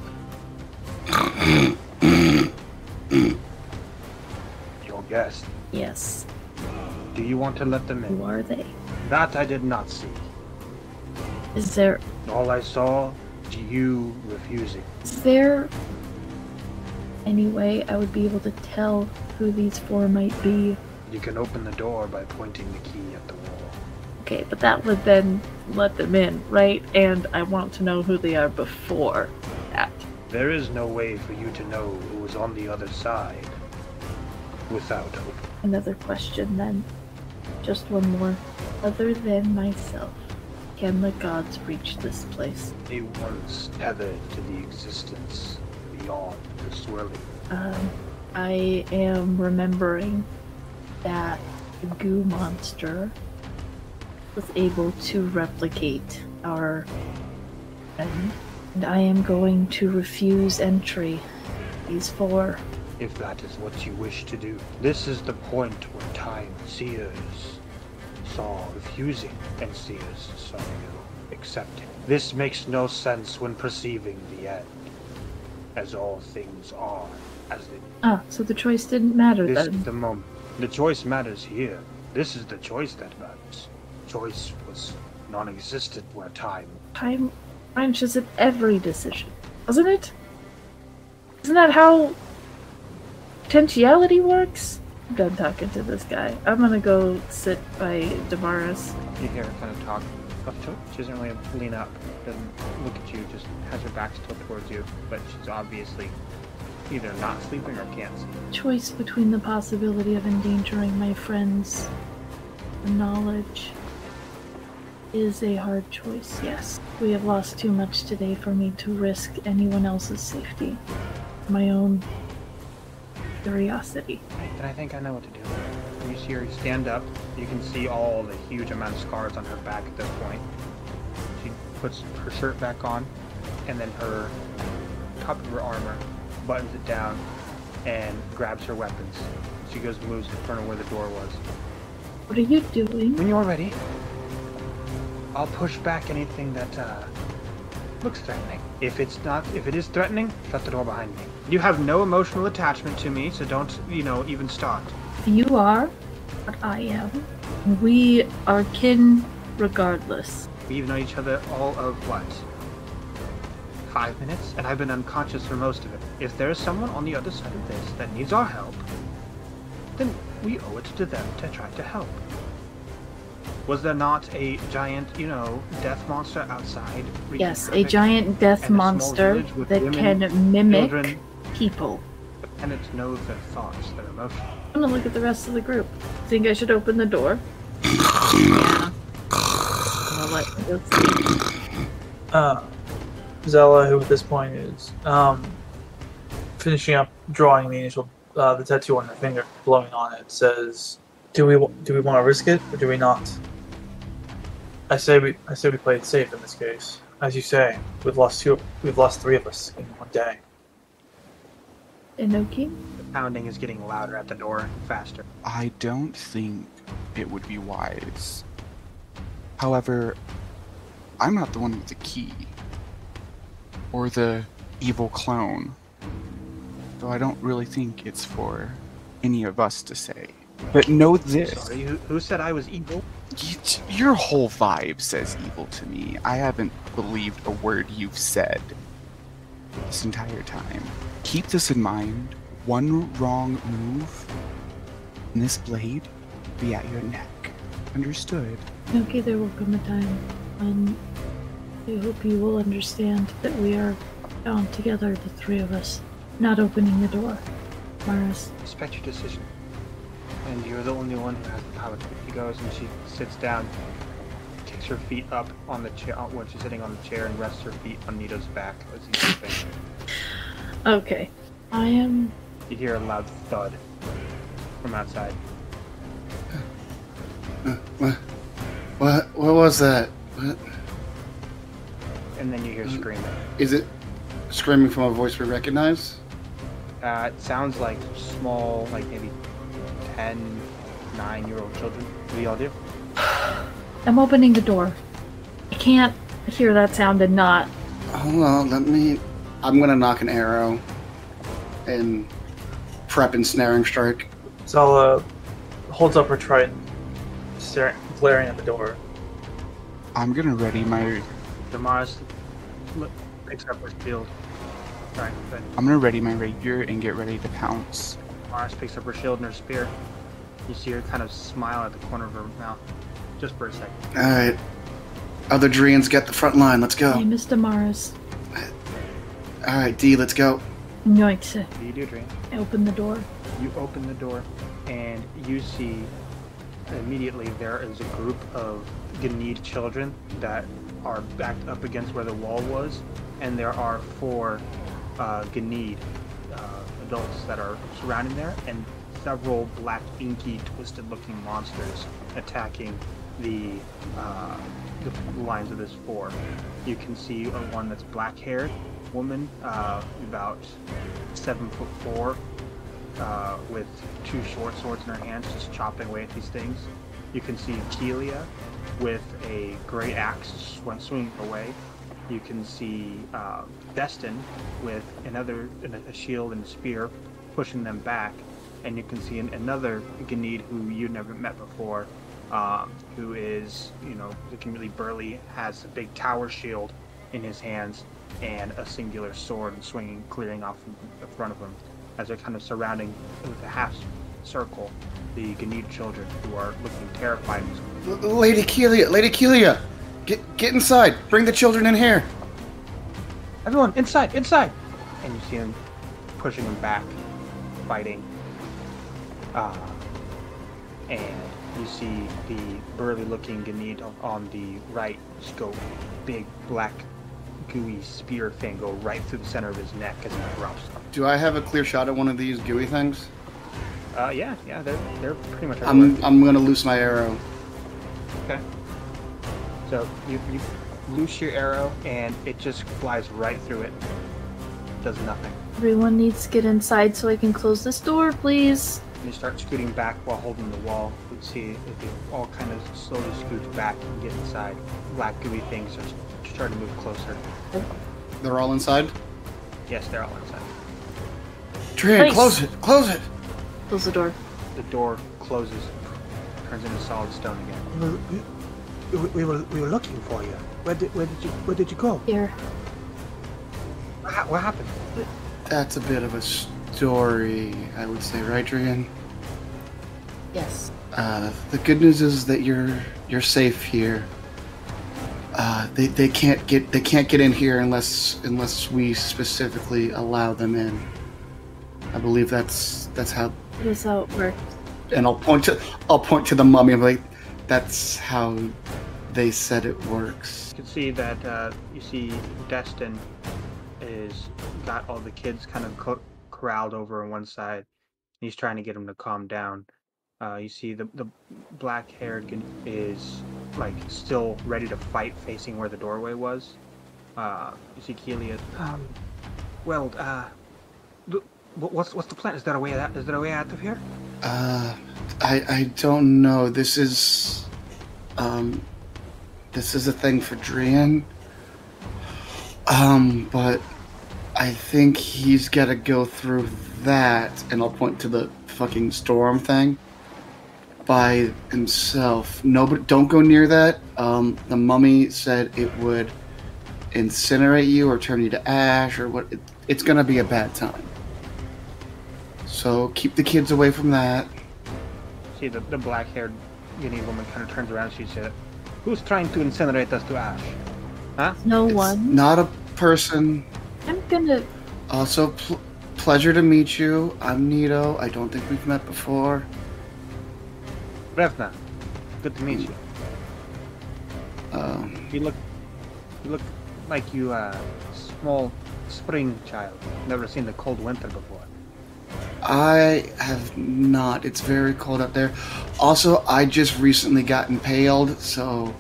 Your guest. Yes, Do you want to let them in? who are they? That I did not see. Is there All I saw was you refusing. any way I would be able to tell who these four might be? You can open the door by pointing the key at the wall. Okay, but that would then let them in, right? And I want to know who they are before that. There is no way for you to know who is on the other side without hope. Another question then. Just one more. Other than myself, can the gods reach this place? They once tethered to the existence beyond the swirling. I am remembering that the goo monster was able to replicate our friend, and I am going to refuse entry. These four. If that is what you wish to do. This is the point where time seers saw refusing and seers saw you accepting. This makes no sense when perceiving the end, as all things are as they. Ah, so the choice didn't matter This then. is the moment. The choice matters here. This is the choice that matters. Choice was non-existent where time. Time branches at every decision, doesn't it? Isn't that how potentiality works? I'm done talking to this guy. I'm gonna go sit by Damaris. You hear her kind of talk. She doesn't really lean up, doesn't look at you, just has her back still towards you, but she's obviously either not sleeping or can't sleep. Choice between the possibility of endangering my friends' knowledge is a hard choice, yes. We have lost too much today for me to risk anyone else's safety. My own curiosity. Then I think I know what to do. You see her stand up. You can see all the huge amount of scars on her back at this point. She puts her shirt back on, and then her top of her armor, buttons it down, and grabs her weapons. She goes and moves in front of where the door was. What are you doing? When you're ready, I'll push back anything that looks threatening. If it is threatening, shut the door behind me. You have no emotional attachment to me, so don't, even start. You are what I am. We are kin regardless. We've known each other all of what? 5 minutes? And I've been unconscious for most of it. If there's someone on the other side of this that needs our help, then we owe it to them to try to help. Was there not a giant, death monster outside? Yes, a giant death monster that can mimic children? people. The tenants know their thoughts, their emotions. I'm gonna look at the rest of the group. Think I should open the door? Yeah. I'll let you go see. Zella, who at this point is finishing up drawing the initial the tattoo on her finger, blowing on it, says, "Do we want to risk it or do we not?" I say we play it safe in this case. As you say, we've lost 3 of us in one day. Inoki? The pounding is getting louder at the door, faster. I don't think it would be wise. However, I'm not the one with the key. Or the evil clone. So I don't really think it's for any of us to say. But know this. Sorry, who said I was evil? Your whole vibe says evil to me. I haven't believed a word you've said this entire time. Keep this in mind. One wrong move, and this blade will be at your neck. Understood? Okay, there will come a time. I hope you will understand that we are bound together, the 3 of us. Not opening the door. Maris. Respect your decision. And you're the only one who has the power to. She goes and she sits down, kicks her feet up on the chair when she's sitting on the chair and rests her feet on Nito's back as he's sleeping. Okay. I am... You hear a loud thud from outside. What was that? What? And then you hear screaming. Is it screaming from a voice we recognize? It sounds like small, like maybe 10, 9-year-old children. What do y'all do? I'm opening the door. I can't hear that sound and not. Hold on, I'm gonna knock an arrow and prep ensnaring strike. Zala holds up her trident, glaring at the door. I'm gonna ready my... Damaris picks up her shield. Sorry, go ahead. I'm gonna ready my rapier and get ready to pounce. Damaris picks up her shield and her spear. You see her kind of smile at the corner of her mouth. Just for a second. Alright. Other Dreans get the front line, let's go. Hey, Mr. Maris. Alright, D, let's go. Yoinks. What do you do, Dream? I open the door. You open the door, and you see immediately there is a group of Ganid children that are backed up against where the wall was, and there are 4 Ganid adults that are surrounding there, and several black, inky, twisted-looking monsters attacking the lines of this 4. You can see one that's black-haired woman, about 7'4", with 2 short swords in her hands, just chopping away at these things. You can see Kelia with a great axe swinging away. You can see Destin with a shield and a spear pushing them back. And you can see another Ganid who you've never met before, who is, looking really burly, has a big tower shield in his hands and a singular sword swinging, clearing off in the front of him, as they're kind of surrounding with a half circle the Ganid children, who are looking terrified. Lady Kelia! Get inside! Bring the children in here! Everyone, inside! And you see them pushing them back, fighting. And you see the burly-looking Ganid on the right just go big, black, gooey spear thing go right through the center of his neck as he drops. Do I have a clear shot at one of these gooey things? Yeah, they're pretty much everywhere. I'm gonna loose my arrow. Okay. So you loose your arrow and it just flies right through it. Does nothing. Everyone needs to get inside so I can close this door, please. And you start scooting back while holding the wall. You see if they all kind of slowly scoot back and get inside. Black gooey things are starting to move closer. They're all inside? Yes, they're all inside. Tran, Nice. close it! Close the door. The door closes, turns into solid stone again. We were looking for you. Where did you go? Here. What happened? That's a bit of a story, I would say, right, Drian? Yes. The good news is that you're safe here. They can't get in here unless we specifically allow them in. I believe that's how. That's how it works. And I'll point to the mummy. I'm like, that's how they said it works. You can see that you see Destin is got all the kids kind of corralled over on one side, He's trying to get him to calm down. You see the black-haired is like still ready to fight, facing where the doorway was. You see Kelia. Well, what's the plan? Is there a way out? Is there a way out of here? I don't know. This is a thing for Drian. But I think he's got to go through that, and I'll point to the fucking storm thing, by himself. Nobody, don't go near that. The mummy said it would incinerate you or turn you to ash or what. It's gonna be a bad time. So keep the kids away from that. See the black-haired guinea woman kind of turns around. She said, "Who's trying to incinerate us to ash? Huh? No It's one. not a person. I'm gonna. Also, pleasure to meet you. I'm Nito. I don't think we've met before. Revna, good to meet you. You look like you small spring child. Never seen the cold winter before." I have not. It's very cold up there. Also, I just recently got impaled, so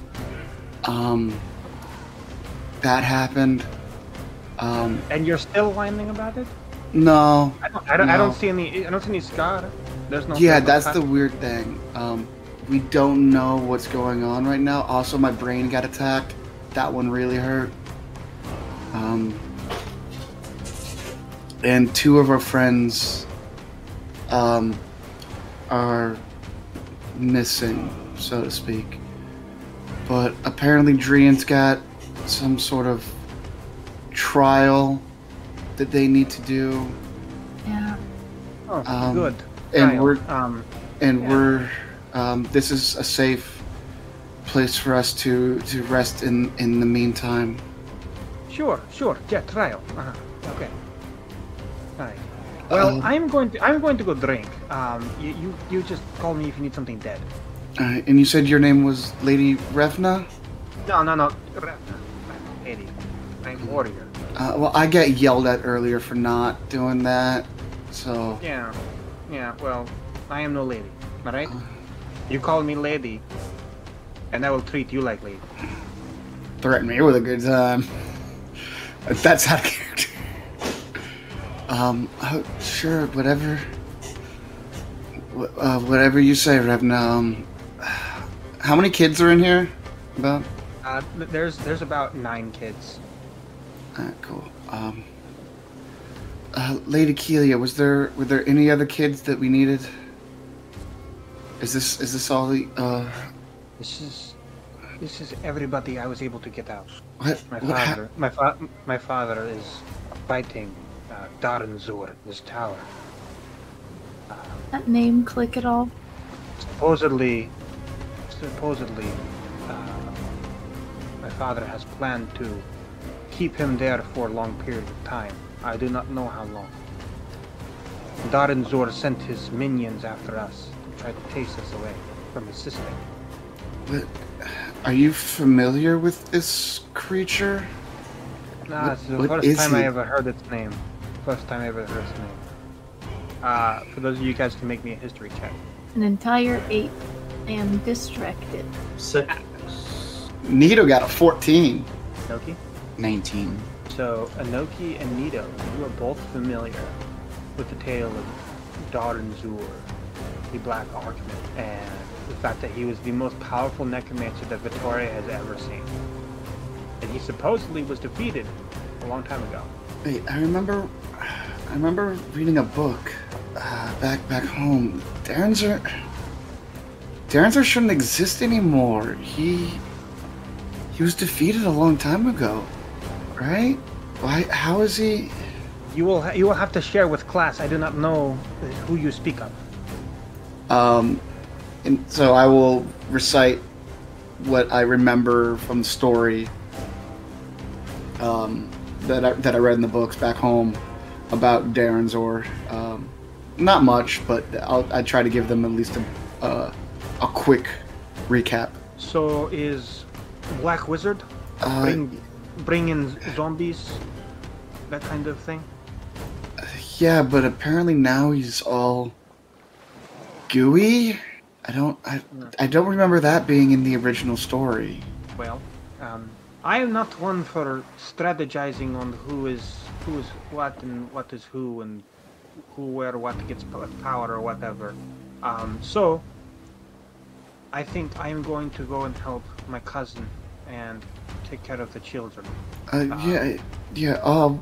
that happened. And you're still whining about it? No. I don't see any scar. There's no. Yeah, that's the weird thing. We don't know what's going on right now. Also, my brain got attacked. That one really hurt. And two of our friends are missing, so to speak. But apparently Drian's got some sort of trial that they need to do. Yeah. Oh, good. And Trial. we're this is a safe place for us to rest in the meantime. Sure. Yeah, trial. Okay. Alright. Well, I'm going to go drink. You just call me if you need something dead. And you said your name was Lady Revna? No. Revna. Lady. I'm warrior. Well, I got yelled at earlier for not doing that, so... Yeah. Well, I am no lady. Alright? You call me lady, and I will treat you like lady. Threaten me with a good time. That's out of character. Sure, whatever. Whatever you say, Revna. How many kids are in here? About? There's about 9 kids. Alright, cool. Lady Kelia, were there any other kids that we needed? Is this all the This is everybody I was able to get out. what? My father is fighting Daranzur, this tower. That name click at all? Supposedly, my father has planned to keep him there for a long period of time. I do not know how long. Daranzur sent his minions after us to try to chase us away from his sister. But are you familiar with this creature? Nah, it's the what first is time I he? ever heard its name. First time I ever heard its name. For those of you guys can make me a history check. An entire 8. I am distracted. 6. Nito got a 14. Noki? 19. So, Anoki and Nito, you are both familiar with the tale of Daranzur, the Black Archman, and the fact that he was the most powerful necromancer that Vitore has ever seen. And he supposedly was defeated a long time ago. Wait, I remember reading a book back home. Daranzur shouldn't exist anymore. He was defeated a long time ago, right? Why? How is he? You will have to share with class. I do not know who you speak of. And so I will recite what I remember from the story that I read in the books back home about Daranzur. Not much, but I try to give them at least a quick recap. So is Black Wizard bring in zombies, that kind of thing? Yeah, but apparently now he's all gooey? I don't remember that being in the original story. Well, I am not one for strategizing on who is what and what is who and who where what gets power or whatever. So I think I am going to go and help my cousin and take care of the children.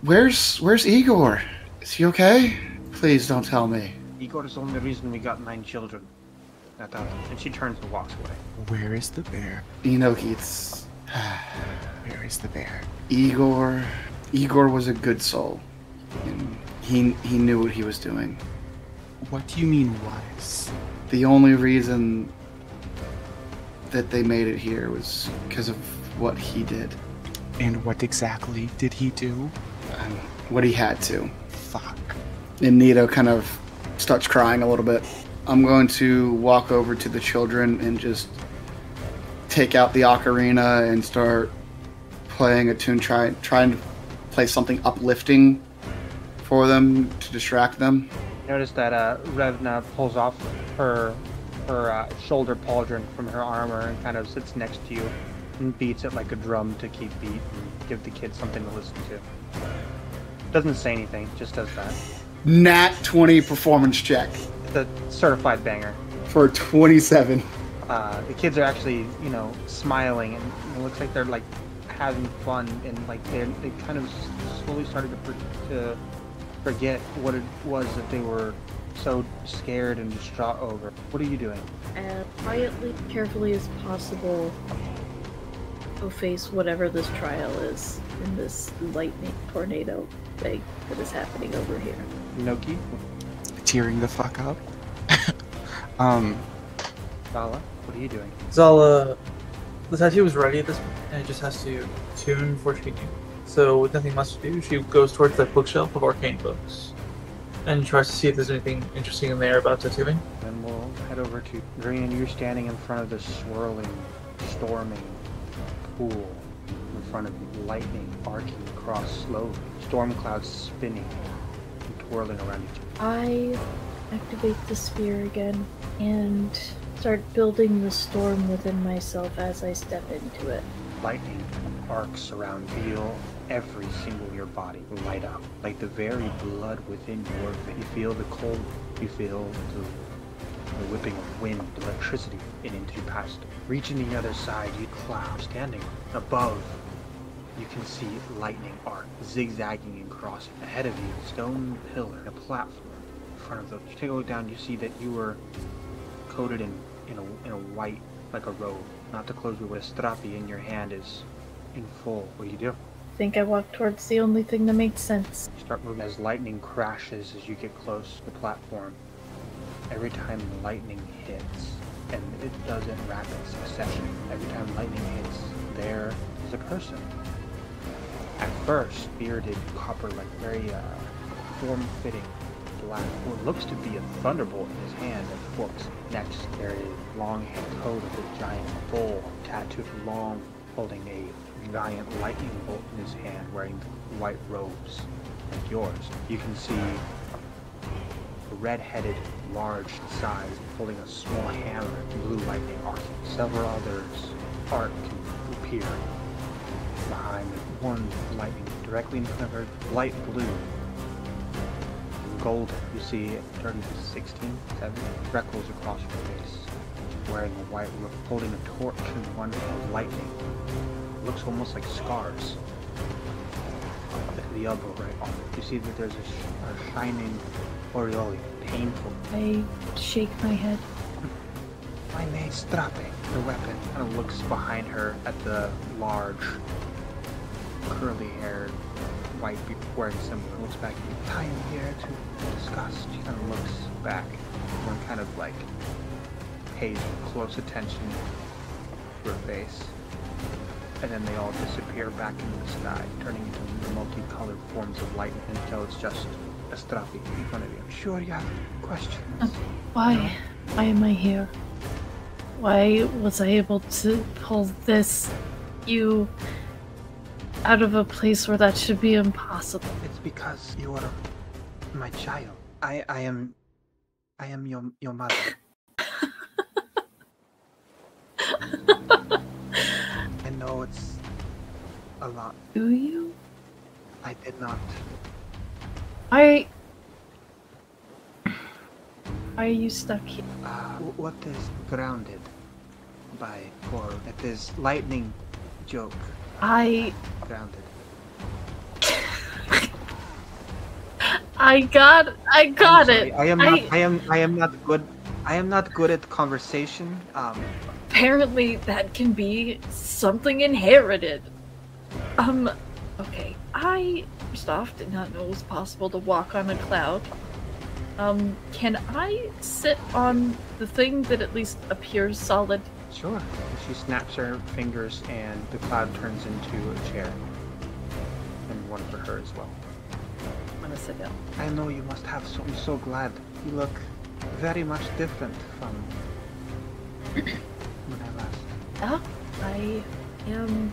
Where's Igor? Is he okay? Please don't tell me. Igor is the only reason we got 9 children. And she turns and walks away. Where is the bear? Inoki, Where is the bear? Igor was a good soul. And he knew what he was doing. What do you mean was? The only reason that they made it here was because of what he did. And what exactly did he do? What he had to. Fuck. And Nito kind of starts crying a little bit. I'm going to walk over to the children and just take out the ocarina and start playing a tune, trying to play something uplifting for them to distract them. Notice that Revna pulls off her shoulder pauldron from her armor and kind of sits next to you and beats it like a drum to keep beat and give the kids something to listen to. Doesn't say anything, just does that. Nat 20 performance check. The certified banger. For 27. The kids are actually, smiling, and it looks like they're like having fun, and like they kind of slowly started to forget what it was that they were so scared and distraught over. What are you doing? Quietly, carefully as possible, go face whatever this trial is in this lightning tornado thing that is happening over here. Noki? Tearing the fuck up. Zala, what are you doing? Zala, the tattoo was ready at this point, and it just has to tune before she can. So, with nothing much to do, she goes towards that bookshelf of arcane books and tries to see if there's anything interesting in there about tattooing. Then we'll head over to Green, and you're standing in front of this swirling, storming pool in front of lightning arcing across slowly, storm clouds spinning and twirling around each other. I activate the sphere again and start building the storm within myself as I step into it. Lightning arcs around, feel every single of your body light up, like the very blood within your veins. You feel the cold, you feel the whipping of wind, electricity, and into your past. Reaching the other side, you cloud standing above. You can see lightning arc zigzagging and crossing. Ahead of you, stone pillar, a platform in front of them. You take a look down, you see that you were coated in a white, like a robe. Not to close with a strappi in your hand is in full. What do you do? I think I walk towards the only thing that makes sense. You start moving as lightning crashes as you get close to the platform. Every time lightning hits, and it does in rapid succession, every time lightning hits, there is a person. At first, bearded, copper-like, very form-fitting black. What looks to be a thunderbolt in his hand and forks. Next, there is long head coat of a giant bull, tattooed long, holding a giant lightning bolt in his hand, wearing white robes like yours. You can see a red-headed, large size, holding a small hammer, blue lightning arcing. Several others arc and appear behind one lightning directly in front of her, light blue. Golden, you see 30 to 16, 7 freckles across your face, wearing a white robe, holding a torch in one of lightning. It looks almost like scars. At the elbow right arm, you see that there's a shining aureole, painful. I shake my head. My name's Strape. The weapon kind of looks behind her at the large, curly-haired, white people wearing symbol. Looks back at you. I am here to discuss. She kind of looks back. One kind of like pays close attention to her face. And then they all disappear back into the sky, turning into the multicolored forms of light until it's just a Strapi in front of you. I'm sure you have questions. Why am I here? Why was I able to pull this, you, out of a place where that should be impossible? It's because you are my child. I am your mother. lot. Do you? I did not. Are you stuck here? What is grounded by for? It is lightning joke. Grounded. I got I'm sorry, it. I am not good. I am not good at conversation. Apparently that can be something inherited. Okay. I first off did not know it was possible to walk on a cloud. Can I sit on the thing that at least appears solid? Sure. She snaps her fingers and the cloud turns into a chair. And one for her as well. I'm gonna sit down. I know you must have so. I'm so glad. You look very much different from when I last. I am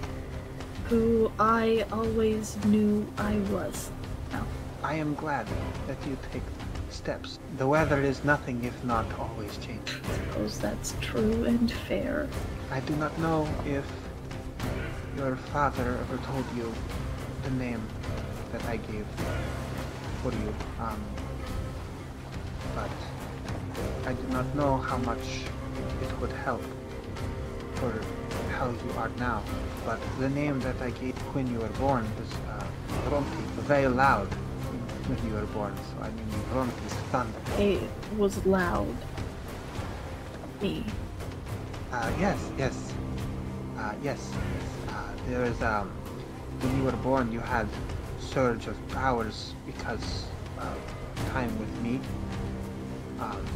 who I always knew I was. Now. I am glad that you take steps. The weather is nothing if not always changing. I suppose that's true and fair. I do not know if your father ever told you the name that I gave for you, but I do not know how much it would help for how you are now. But the name that I gave when you were born was Ronti, very loud when you were born. So I mean Ronti's thunder. It was loud. Me. Yes. There is when you were born, you had surge of powers because of time with me.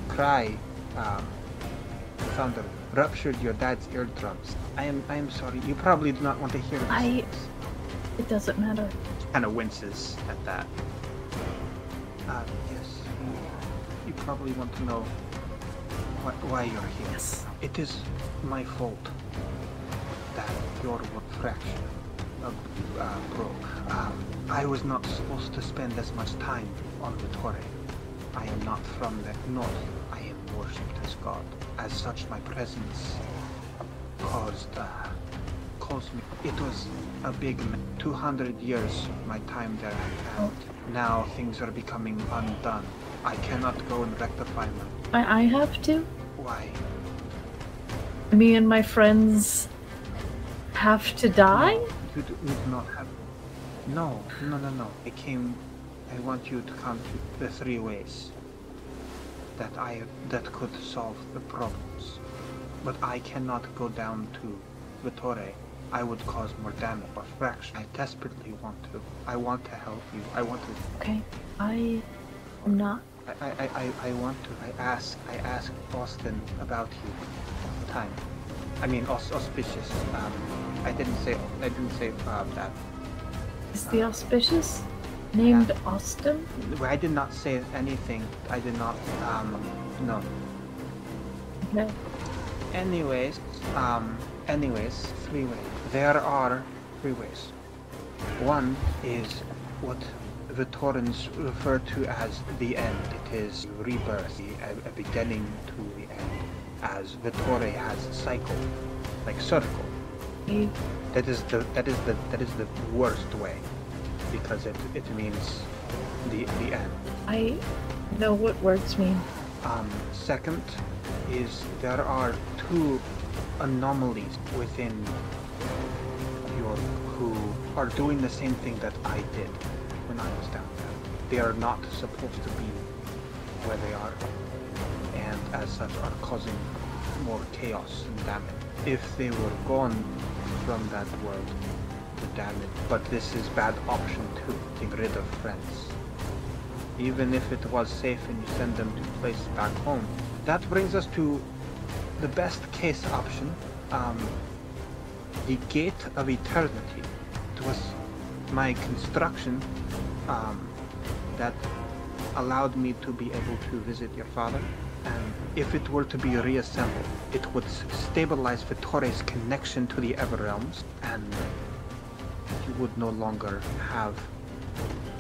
Cry, thunder, ruptured your dad's eardrums. I am sorry. You probably do not want to hear this. It doesn't matter. Kind of winces at that. Yes. You probably want to know why you're here. Yes. It is my fault that your fracture broke. I was not supposed to spend as much time on Vitore. I am not from the north. I am worshipped as God. As such, my presence caused me. It was a big 200 years my time there, and now things are becoming undone. I cannot go and rectify them. I have to? Why? Me and my friends have to die? No, you do not have. No. I want you to come to the 3 ways that could solve the problems. But I cannot go down to Vitore. I would cause more damage or fracture. I desperately want to. I want to help you. I want to. Okay. I am not. I want to. I asked Austin about you all the time. I mean, auspicious. I didn't say that. Is the auspicious named Austin? I did not say anything. I did not. No. No. Anyways, 3 ways. There are 3 ways. One is what the Torrens refer to as the end. It is rebirth, a beginning to the end, as Vitore has a cycle, like circle. That is the worst way, because it means the end. I know what words mean. Second is there are 2 anomalies within who are doing the same thing that I did when I was down there. They are not supposed to be where they are, and as such are causing more chaos and damage. If they were gone from that world, the damage. But this is bad option too, getting rid of friends. Even if it was safe and you send them to places back home. That brings us to the best case option, the Gate of Eternity. It was my construction that allowed me to be able to visit your father, and if it were to be reassembled, it would stabilize Vitore's connection to the Everrealms, and you would no longer have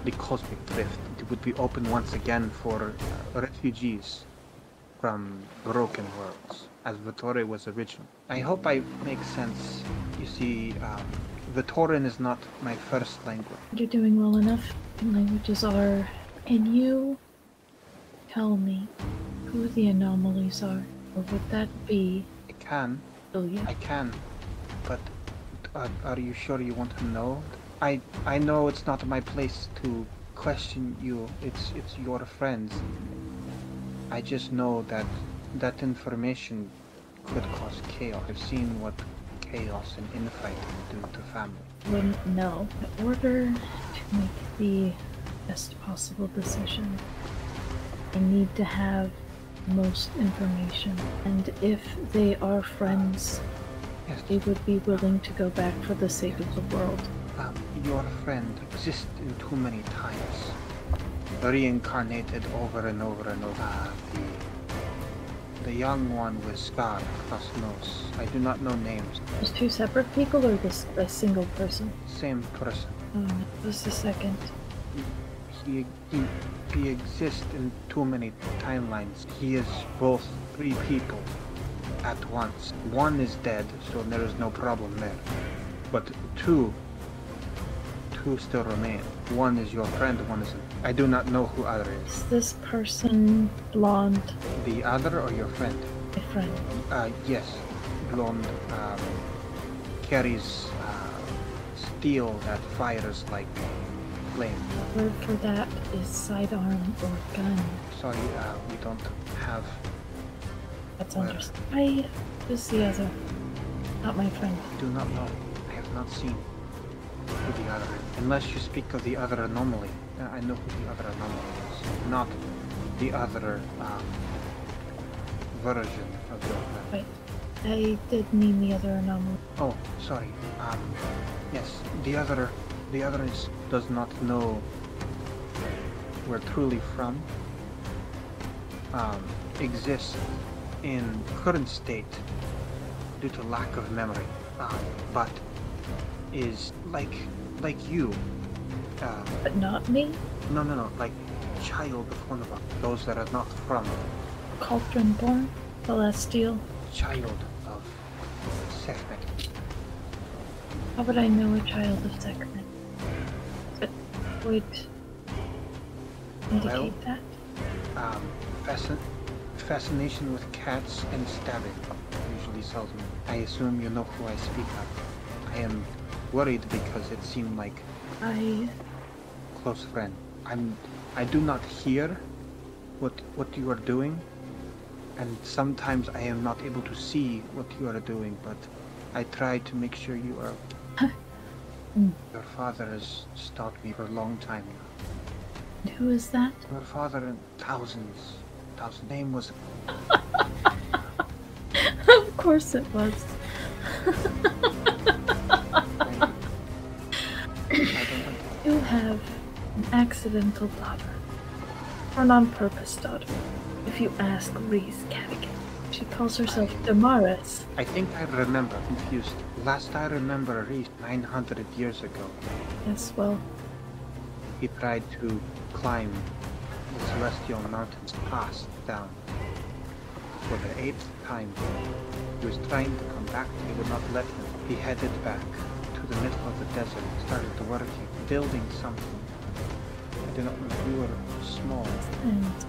the cosmic drift. It would be open once again for refugees from broken worlds, as Vitore was original. I hope I make sense. You see, Vitoran is not my first language. You're doing well enough. Languages are. Can you tell me who the anomalies are? Or would that be I can. Ilya? I can. But are you sure you want to know? I know it's not my place to question you. It's your friends. I just know that information could cause chaos. I've seen what chaos and infighting do to family. Wouldn't know. In order to make the best possible decision, I need to have most information. And if they are friends, Yes. they would be willing to go back for the sake of the world. Your friend exists in too many times. Reincarnated over and over and over. The young one with scar across nose. I do not know names. There's two separate people or this a single person? Same person. Just a second. He exists in too many timelines. He is both three people at once. One is dead, so there is no problem there. But two still remain. One is your friend, one isn't. I do not know who other is. Is this person blonde? The other or your friend? My friend. Yes. Blonde, carries, steel that fires like flame. The word for that is sidearm or gun. Sorry, we don't have... That's understandable. Who's the other? Not my friend. I do not know. I have not seen who the other is. Unless you speak of the other anomaly. I know who the other anomaly is. Not the other, version of your friend. Wait. I did mean the other anomaly. Oh, sorry. Yes, the other does not know where truly from. Exists in current state due to lack of memory, but is like you. But not me? No, like child of one of us. Those that are not from. Cauldron born? Celestial? Child of Sekhmet. How would I know a child of Sekhmet? But would indicate that? Fascination with cats and stabbing usually sells me. I assume you know who I speak of. I am worried because it seemed like close friend. I do not hear what you are doing, and sometimes I am not able to see what you are doing, but I try to make sure you are. Your father has stalked me for a long time now. Who is that? Your father and thousands. Name was... Of course it was. You have an accidental daughter. Or an on-purpose daughter. If you ask Reese Cadigan. She calls herself Damaris. I think I remember. Confused. Last I remember Reese 900 years ago. Yes, well, He tried to climb the celestial mountains, passed down. For the 8th time, he was trying to come back, they would not let him. He headed back to the middle of the desert, started working, building something. I do not know, you were small,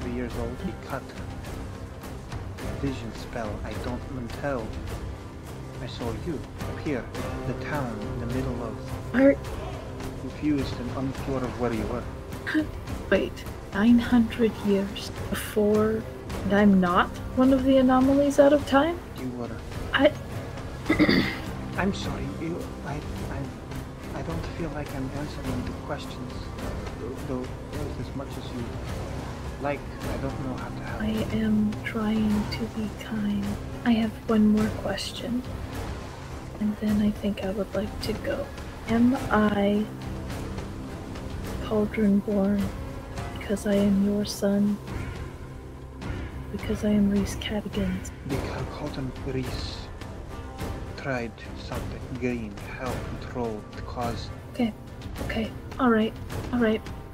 3 years old. He cut a vision spell. I don't until I saw you appear in the town in the middle of... Art. Confused and unsure of where you were. Wait, 900 years before, and I'm not one of the anomalies out of time? You were... I'm sorry, I don't feel like I'm answering the questions, though as much as you like. I don't know how to help. I am trying to be kind. I have one more question, and then I think I would like to go. Am I Cauldron born because I am your son? Because I am Reese Cadigan's? Because Cotton Reese tried something green, help control the cause. Okay, alright,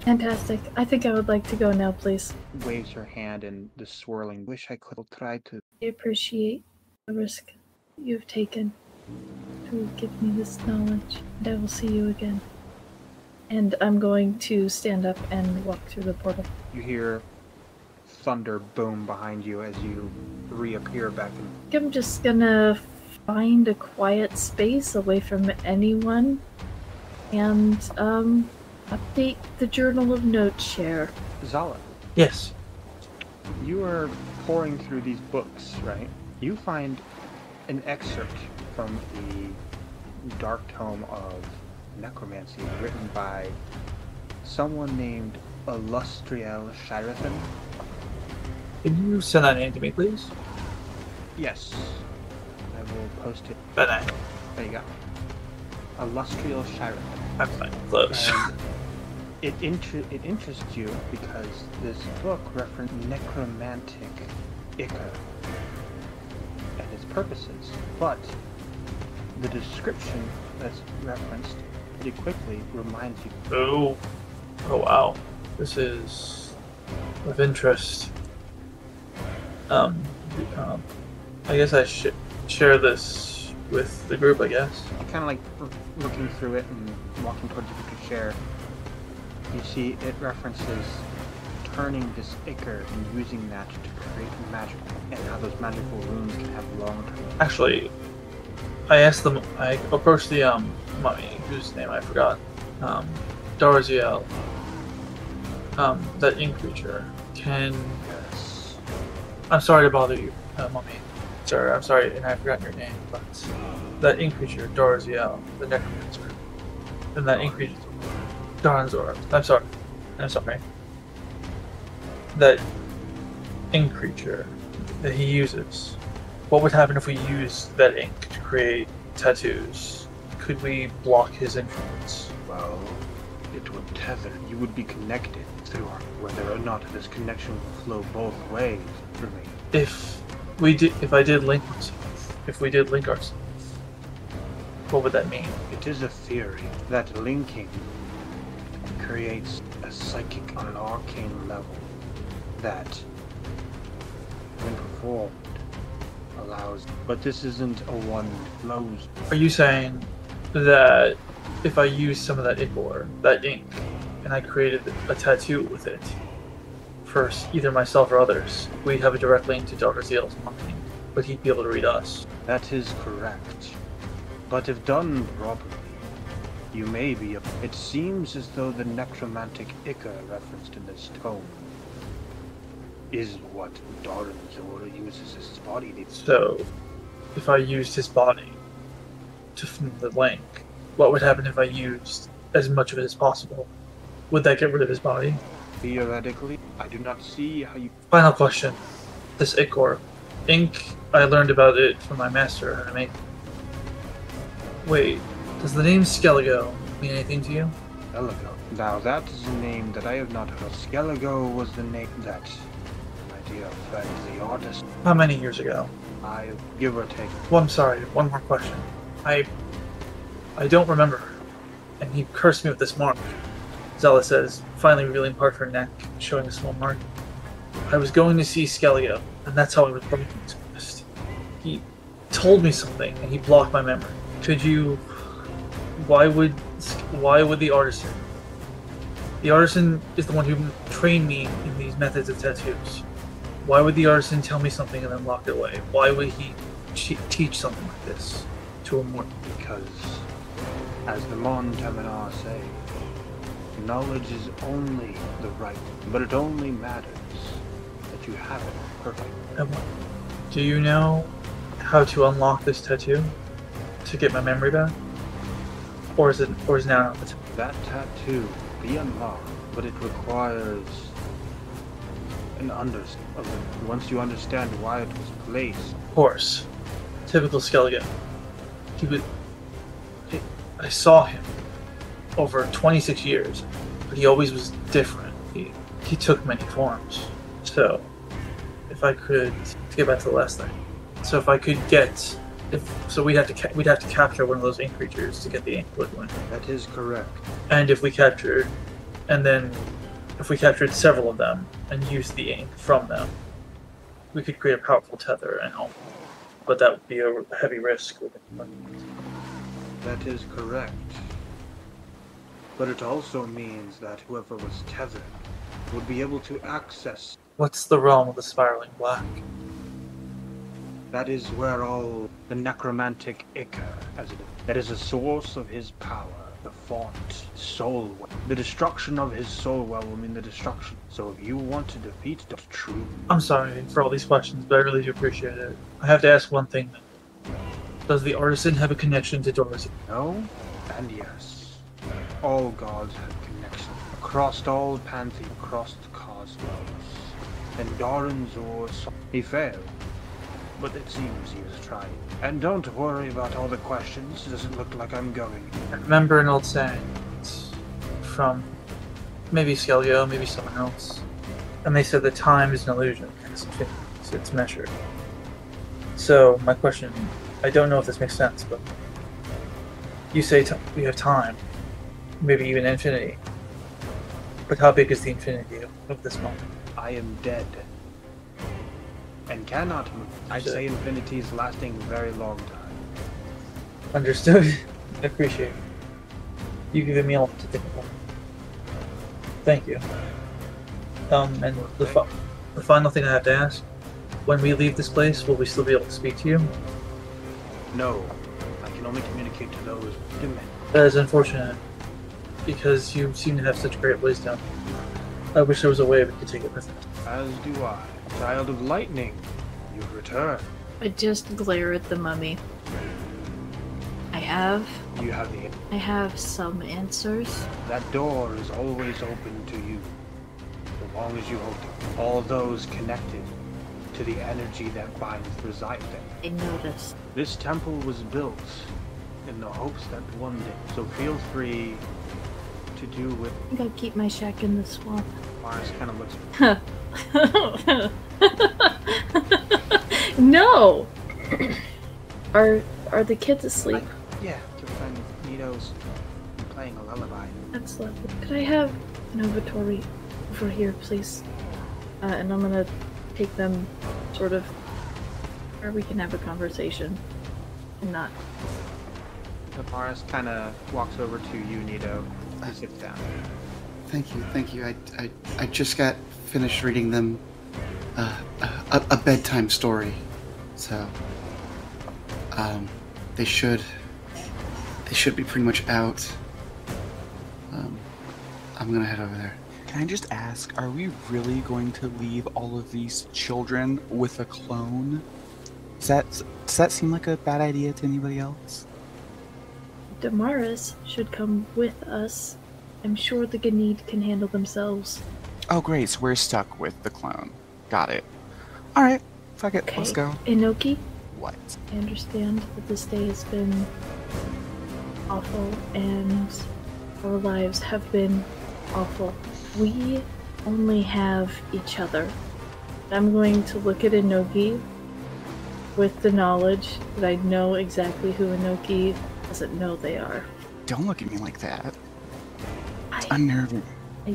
fantastic. I think I would like to go now, please. Waves her hand in the swirling. Wish I could try to... I appreciate the risk you've taken who give me this knowledge, and I will see you again. And I'm going to stand up and walk through the portal. You hear thunder boom behind you as you reappear back in. I'm just gonna find a quiet space away from anyone and update the Journal of Notes share. Zala, Yes. you are pouring through these books, right? You find an excerpt from the dark tome of necromancy written by someone named Illustriel Shirathan. Can you send that name to me, please? Yes. I will post it. But There you go. Illustriel Shirathan. I'm fine. Close. And it interests you because this book referenced necromantic ichor and its purposes, but the description that's referenced pretty quickly reminds you. Oh wow. This is of interest. I guess I should share this with the group, I guess. Kind of like looking through it and walking towards the book to share. You see it references turning this ichor and using that to create magic, and how those magical runes can have long-term. Actually, I approached the mummy, whose name I forgot. Darziel. That ink creature. Yes. I'm sorry to bother you, mummy. Sir, I'm sorry, and I forgot your name, but that ink creature, Darziel, the necromancer, and that ink creature, Darnzor. I'm sorry. That ink creature that he uses. What would happen if we used that ink to create tattoos? Could we block his influence? Well, it would tether. You would be connected through whether or not this connection will flow both ways for me. If we did link ourselves, what would that mean? It is a theory that linking creates a psychic on an arcane level that, when performed, allows. But this isn't a one flows. Are you saying that if I used some of that ichor, that ink, and I created a tattoo with it, for either myself or others, we'd have a direct link to Dr. Zeal's mind, but he'd be able to read us? That is correct. But if done properly, you may be. It seems as though the necromantic ichor referenced in this tome is what Darnzor uses as his body. So, if I used his body to form the link, what would happen if I used as much of it as possible? Would that get rid of his body? Theoretically, I do not see how you. Final question. This ichor. Ink, I learned about it from my master, how to make. Wait, does the name Skelligo mean anything to you? Skelligo. Now that is a name that I have not heard. Skelligo was the name that my dear friend, the artist, How many years ago? I give or take. Well, I'm sorry, one more question. I don't remember. And he cursed me with this mark. Zella says, finally revealing part of her neck, showing a small mark. I was going to see Skelligo, and that's how I was broken his wrist. He told me something, and he blocked my memory. Could you... Why would the artisan... The artisan is the one who trained me in these methods of tattoos. Why would the artisan tell me something and then lock it away? Why would he teach something like this to a mortal? Because, as the Mon Teminar say, knowledge is only the right, but it only matters that you have it perfect. Do you know how to unlock this tattoo to get my memory back? Or is now not the time? That tattoo be unlocked, but it requires an understanding. Once you understand why it was placed. Of course. Typical Skelligo. I saw him over 26 years, but he always was different. He took many forms. So, if I could, to get back to the last thing. So if I could get, we'd have to capture one of those ink creatures to get the ink liquid. That is correct. And if we captured several of them and used the ink from them, we could create a powerful tether and all. But that would be a heavy risk. That is correct. But it also means that whoever was tethered would be able to access. What's the realm of the spiraling black? That is where all the necromantic ichor, as it is. That is the source of his power, the font, soul well. The destruction of his soul well will mean the destruction. So if you want to defeat the true... I'm sorry for all these questions, but I really do appreciate it. I have to ask one thing. Does the artisan have a connection to Doris? No and yes. All gods have connection across all pantheons, across the cosmos. And Doranzor, he failed. But it seems he was trying. And don't worry about all the questions. It doesn't look like I'm going. I remember an old saying. It's from maybe Skellige, maybe someone else. And they said that time is an illusion. It's measured. So, my question, I don't know if this makes sense, but you say we have time. Maybe even infinity. But how big is the infinity of this moment? I am dead. And cannot move. I'd say infinity is lasting a very long time. Understood. I appreciate it. You've given me a lot to think about. Thank you. And the final thing I have to ask, when we leave this place, will we still be able to speak to you? No. I can only communicate to those who demand. That is unfortunate, because you seem to have such great wisdom. I wish there was a way we could take it with us. As do I. Child of lightning, you've returned. I just glare at the mummy. You have the... I have some answers. That door is always open to you, so long as you hold it. All those connected to the energy that binds reside there. I noticed. This temple was built in the hopes that one day, so feel free to do with... I think I'll keep my shack in the swamp. Mars kind of looks... No! Are the kids asleep? Yeah, your friend Nito's playing a lullaby. That's lovely. Could I have Novitori over here, please? And I'm gonna take them sort of where we can have a conversation and not. The Mars kind of walks over to you, Nito, and sits down. Thank you. I just got finished reading them a bedtime story, so they should be pretty much out. I'm gonna head over there. Can I just ask, are we really going to leave all of these children with a clone? Does that seem like a bad idea to anybody else? Damaris should come with us. I'm sure the Ganid can handle themselves. Oh great, so we're stuck with the clone. Got it. Alright, fuck it, Okay. let's go. Inoki, What? I understand that this day has been awful and our lives have been awful. We only have each other. I'm going to look at Inoki with the knowledge that I know exactly who Inoki doesn't know they are. Don't look at me like that. It's I unnerving.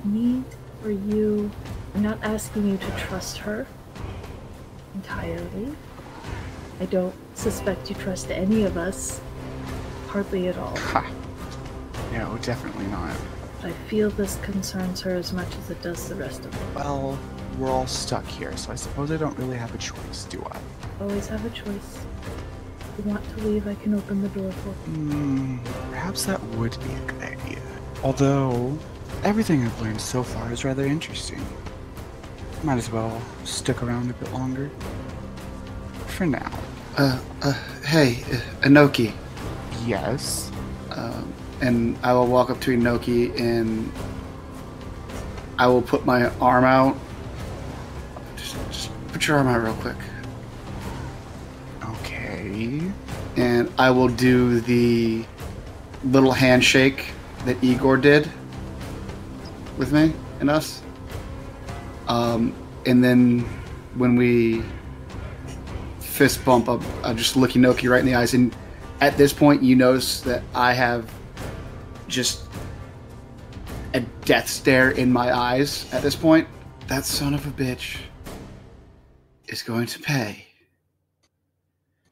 need for you... I'm not asking you to trust her entirely. I don't suspect you trust any of us. Hardly at all. Ha. No, definitely not. But I feel this concerns her as much as it does the rest of us. Well, we're all stuck here, so I suppose I don't really have a choice, do I? Always have a choice. If you want to leave, I can open the door for you. Perhaps that would be a good idea. Although, everything I've learned so far is rather interesting. Might as well stick around a bit longer. For now. Hey, Inoki. Yes? And I will walk up to Inoki and I will put my arm out. Just put your arm out real quick. Okay. And I will do the little handshake that Igor did with me and us. And then when we fist bump up, I'll just look Inoki right in the eyes. And at this point, you notice that I have just a death stare in my eyes at this point. That son of a bitch is going to pay.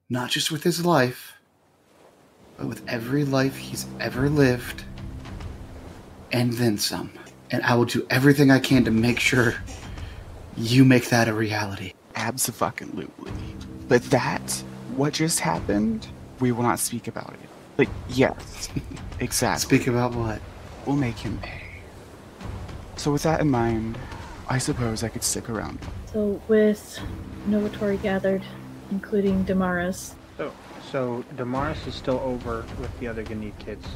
Not just with his life, but with every life he's ever lived, and then some. And I will do everything I can to make sure you make that a reality. Abso-fucking-lutely. But that, what just happened, we will not speak about it. But yes, exactly. Speak about what? We'll make him pay. So with that in mind, I suppose I could stick around. So with Novitori gathered, including Damaris, So Damaris is still over with the other Ganit kids.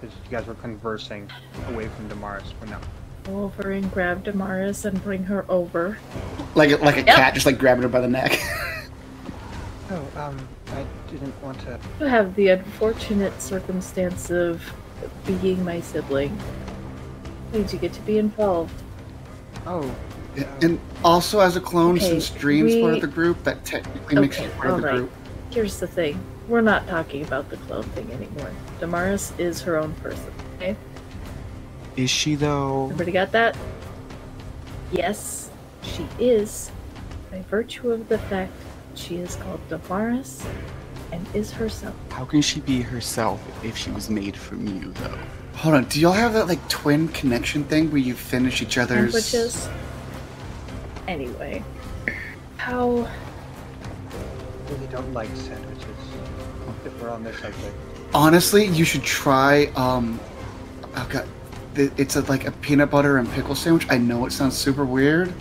Because you guys were conversing away from Damaris for now. go over and grab Damaris and bring her over. Like a cat, just like grabbing her by the neck. I didn't want to... You have the unfortunate circumstance of being my sibling. Means you get to be involved. Oh. And also as a clone, Okay, since Dream's part of the group, that technically makes you part of the group. Here's the thing. We're not talking about the clone thing anymore. Damaris is her own person, okay? Is she though? Everybody got that? Yes, she is. By virtue of the fact she is called Damaris and is herself. How can she be herself if she was made from you though? Hold on, do y'all have that like twin connection thing where you finish each other's... Sandwiches? Anyway. How... I really don't like sandwiches. If we're on this subject. Honestly, you should try, oh god, it's like a peanut butter and pickle sandwich. I know it sounds super weird,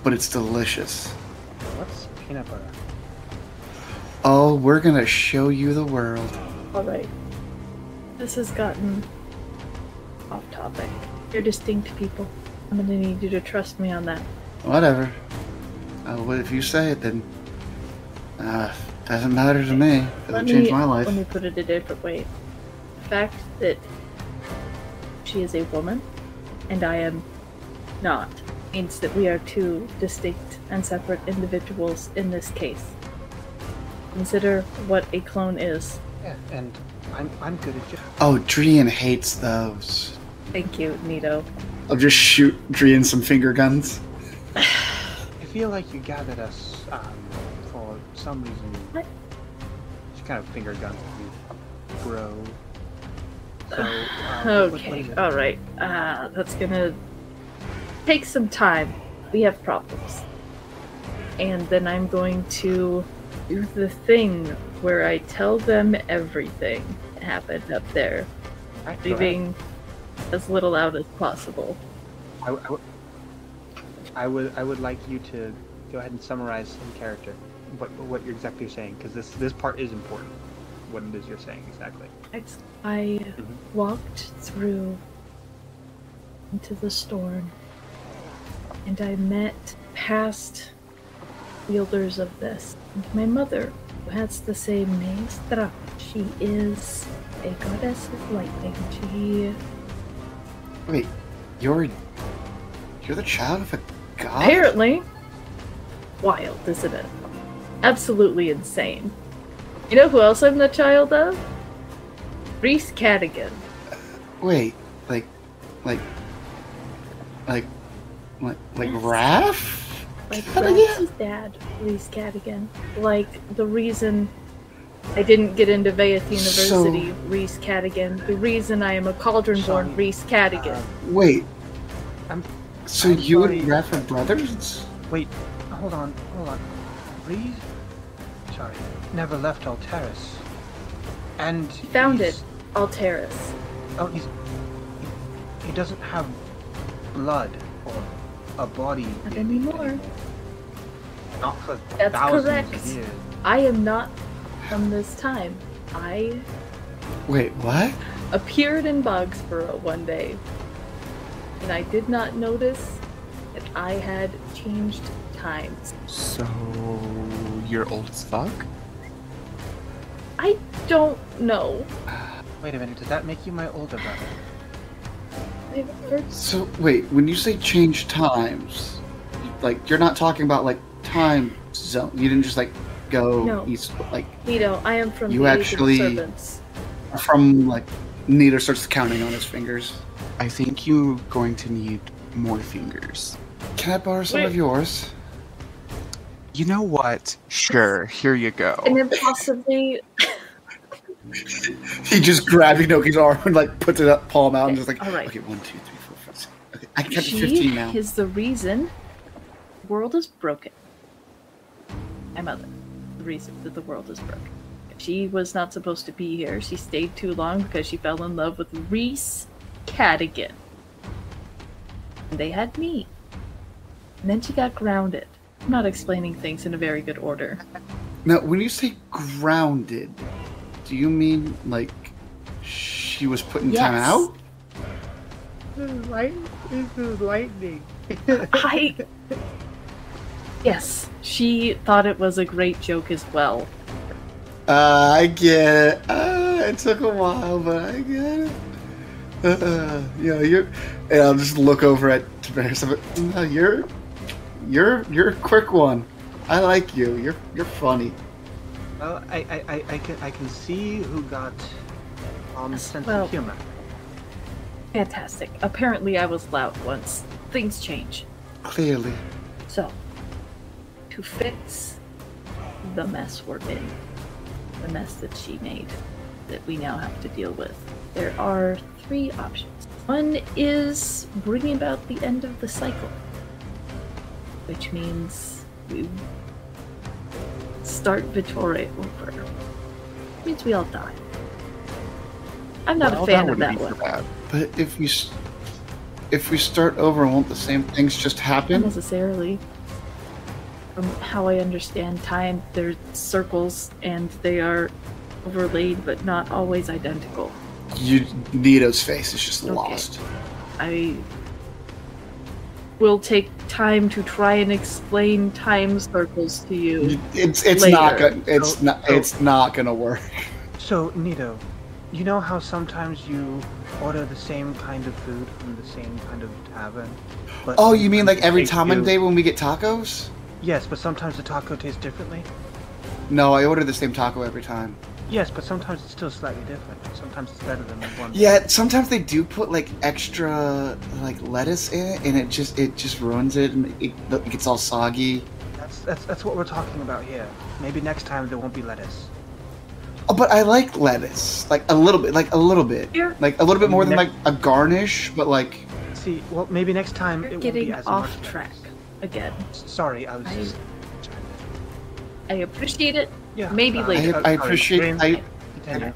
but it's delicious. What's peanut butter? Oh, we're gonna show you the world. Alright. This has gotten off topic. You're distinct people. I'm gonna need you to trust me on that. Whatever. Well, if you say it, then, doesn't matter to me. Doesn't change my life. Let me put it a different way. The fact that she is a woman and I am not means that we are two distinct and separate individuals in this case. Consider what a clone is. Yeah, and I'm good at Oh, Drian hates those. Thank you, Nito. I'll just shoot Drian some finger guns. I feel like you gathered us for some reason. What? Just kind of finger guns me, bro. So, Okay, alright. That's gonna take some time. We have problems. And then I'm going to do the thing where I tell them everything that happened up there, leaving as little out as possible. I would like you to go ahead and summarize in character what you're exactly saying, because this part is important. What it is you're saying exactly. I walked through into the storm, and I met past wielders of this. And my mother, who has the same name, Stra. She is a goddess of lightning. She... Wait, you're the child of a god? Apparently. Wild, isn't it? Absolutely insane. You know who else I'm the child of? Reese Cadigan. Wait, like Raph? Like Cadigan? Ralph's dad, Reese Cadigan. Like the reason I didn't get into Veith University, Reese Cadigan. The reason I am a Cauldron-born, Reese Cadigan. Wait. So you and Raph are brothers? Wait, hold on. Reese? Sorry, never left Alteris. And He founded Alteris. Oh, he doesn't have blood or a body. Not anymore. Not for That's thousands correct. of years. I am not from this time. I Wait, what? appeared in Bogsborough one day, and I did not notice that I had changed times. So you're old as fuck? I don't know. Wait a minute, does that make you my older brother? I've heard So, wait, when you say change times, like, you're not talking about, like, time zone. You didn't just, like, go No. east, like, Nito, I am from You the actually- Age of Serpents. from, like, Nito starts counting on his fingers. I think you're going to need more fingers. Can I borrow some of Wait. yours? You know what? Sure, here you go. And then possibly He just grabs Inoki's arm and like puts it up, palm out, and just like, all right. okay, 1, 2, 3, 4, 5, 6. Okay, I can count to She 15 now. is the reason the world is broken. My mother, the reason that the world is broken. She was not supposed to be here. She stayed too long because she fell in love with Reese Cadigan. And they had me. And then she got grounded. I'm not explaining things in a very good order. Now, when you say grounded, do you mean like she was put in time out? This is lightning. Yes, she thought it was a great joke as well. I get it. It took a while, but I get it. You're. And I'll just look over at Tavares. You're a quick one. I like you. You're funny. Well, I can see who got sense Well, of humor. Fantastic. Apparently I was loud once. Things change. Clearly. So, to fix the mess we're in, the mess that she made, that we now have to deal with, there are 3 options. One is bringing about the end of the cycle, which means we start Vitore over. It means we all die. I'm not a fan of that one. But if we start over, won't the same things just Not happen? necessarily. From how I understand time, there's circles and they are overlaid but not always identical. Nito's face is just Okay. lost. I will take time to try and explain time circles to you. It's later. not gonna work. So, Nito, you know how sometimes you order the same kind of food from the same kind of tavern? But Oh, you mean like sometimes every they time of do- day when we get tacos? Yes, but sometimes the taco tastes differently. No, I order the same taco every time. Yes, but sometimes it's still slightly different. Sometimes it's better than the one. Yeah, sometimes they do put like extra like lettuce in it, and it just ruins it, and it gets all soggy. That's what we're talking about here. Maybe next time there won't be lettuce. Oh, but I like lettuce, like a little bit, like a little bit more than like a garnish, but like. See, well, maybe next time You're it won't be getting as off much track lettuce. again. Sorry, I was just. I appreciate it. Yeah. Maybe later. I appreciate Continue.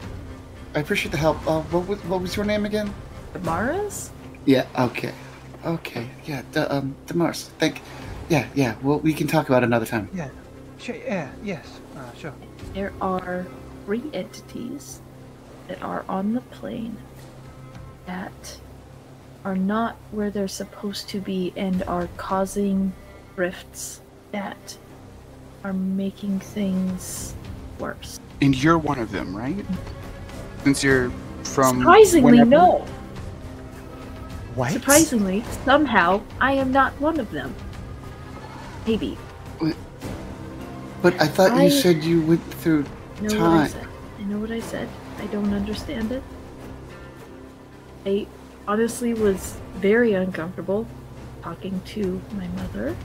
I appreciate the help. What was your name again? Mara's? Yeah. Okay. Yeah. Damaris. Yeah. Well, we can talk about it another time. Yeah. Sure. Yeah. Yes. Sure. There are 3 entities that are on the plane that are not where they're supposed to be and are causing rifts that are making things worse. And you're one of them, right? Since you're from. Surprisingly, whenever- no. What? Surprisingly, somehow, I am not one of them. Maybe. But I thought I you said you went through Know what I time. said. I know what I said. I don't understand it. I honestly was very uncomfortable talking to my mother.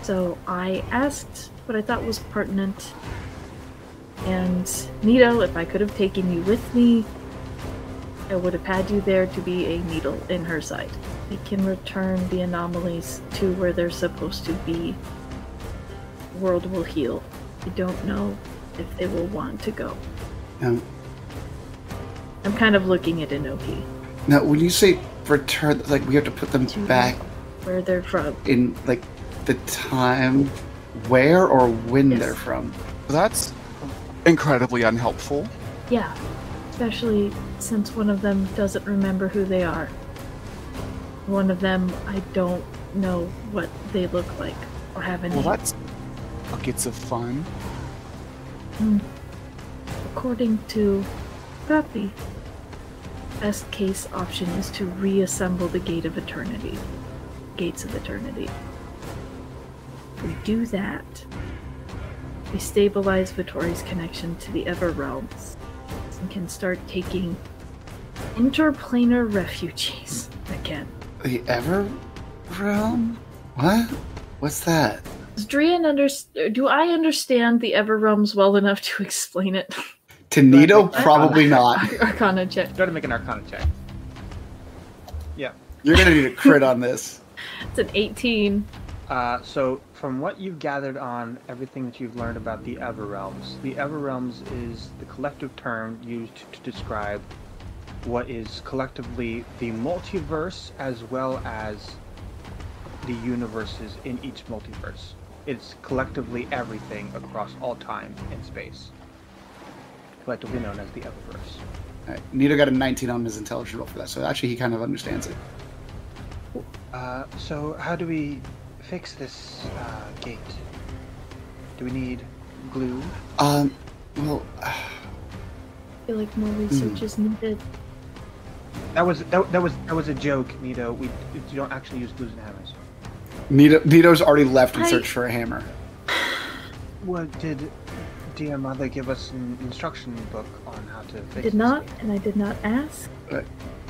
So I asked what I thought was pertinent. And Nito, if I could have taken you with me, I would have had you there to be a needle in her side. We can return the anomalies to where they're supposed to be. The world will heal. I don't know if they will want to go. Now, I'm kind of looking at Inoki. now, when you say return, like we have to put them To back where they're from. in like the time, where or when Yes. they're from. That's incredibly unhelpful. Yeah, especially since one of them doesn't remember who they are. One of them, I don't know what they look like or have a name. Well, that's buckets of fun. According to Guppy, best case option is to reassemble the Gates of Eternity. If we do that, we stabilize Vitore's connection to the Ever Realms and can start taking interplanar refugees again. The Ever Realm? What? What's that? Does Drian do I understand the Ever Realms well enough to explain it? To Nito, probably not. Arcana check. Go ahead and make an Arcana check. Yeah. You're gonna need a crit on this. It's an 18. So from what you've gathered on everything that you've learned about the Everrealms, the Everrealms is the collective term used to describe what is collectively the multiverse as well as the universes in each multiverse. It's collectively everything across all time and space. Collectively known as the Eververse. All right. Nito got a 19 on his intelligence roll for that, so actually he kind of understands it. So how do we fix this gate? Do we need glue? Well, I feel like more research is needed. That was a joke, Nito. You don't actually use glues and hammers. Nito's already left and searched for a hammer. What did dear mother give us an instruction book on how to fix I did not, and I did not ask.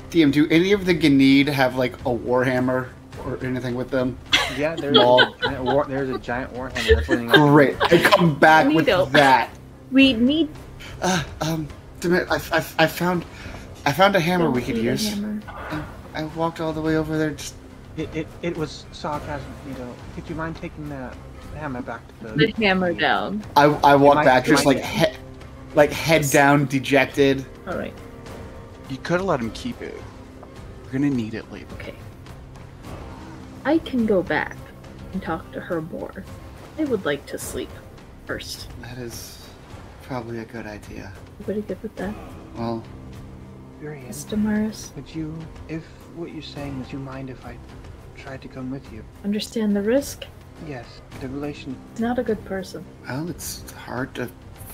DM, do any of the Ganid have like a warhammer or anything with them? Yeah, there's a giant warhammer. That's what Great. I come back with Nito. that. We need. I found a hammer we could need a use. hammer. I walked all the way over there. Just It was sarcasm, Nito. Could you mind taking the hammer back to The hammer down. I walked back just might- like head down, dejected. All right. You could have let him keep it. We're gonna need it later. Okay. I can go back and talk to her more. I would like to sleep first. That is probably a good idea. Everybody good with that? Well, Furion, Mr. Morris? would you, if what you're saying, would you mind if I tried to come with you? Understand the risk? Yes, the relation. He's not a good person. well, it's hard to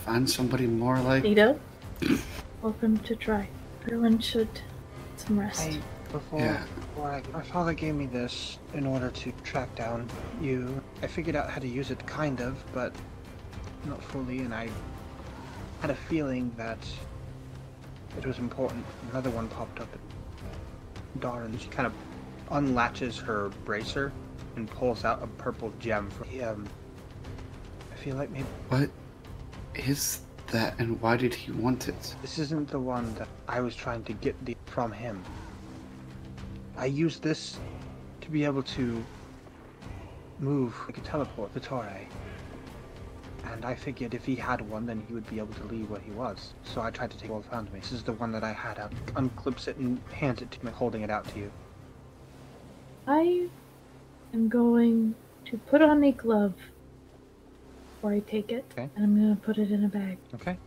find somebody more like. Nito? Welcome to try. Everyone should get some rest. Yeah. My father gave me this in order to track down you. I figured out how to use it, kind of, but not fully, and I had a feeling that it was important. Another one popped up at dawn, and she kind of unlatches her bracer and pulls out a purple gem from I feel like maybe What is that, and why did he want it? this isn't the one that I was trying to get from him. I used this to be able to move like a teleport, Vitore. And I figured if he had one, then he would be able to leave what he was. So I tried to take what found me. This is the one that I had out. Unclips it and hands it to me, holding it out to you. I am going to put on a glove before I take it, Okay. and I'm going to put it in a bag. Okay.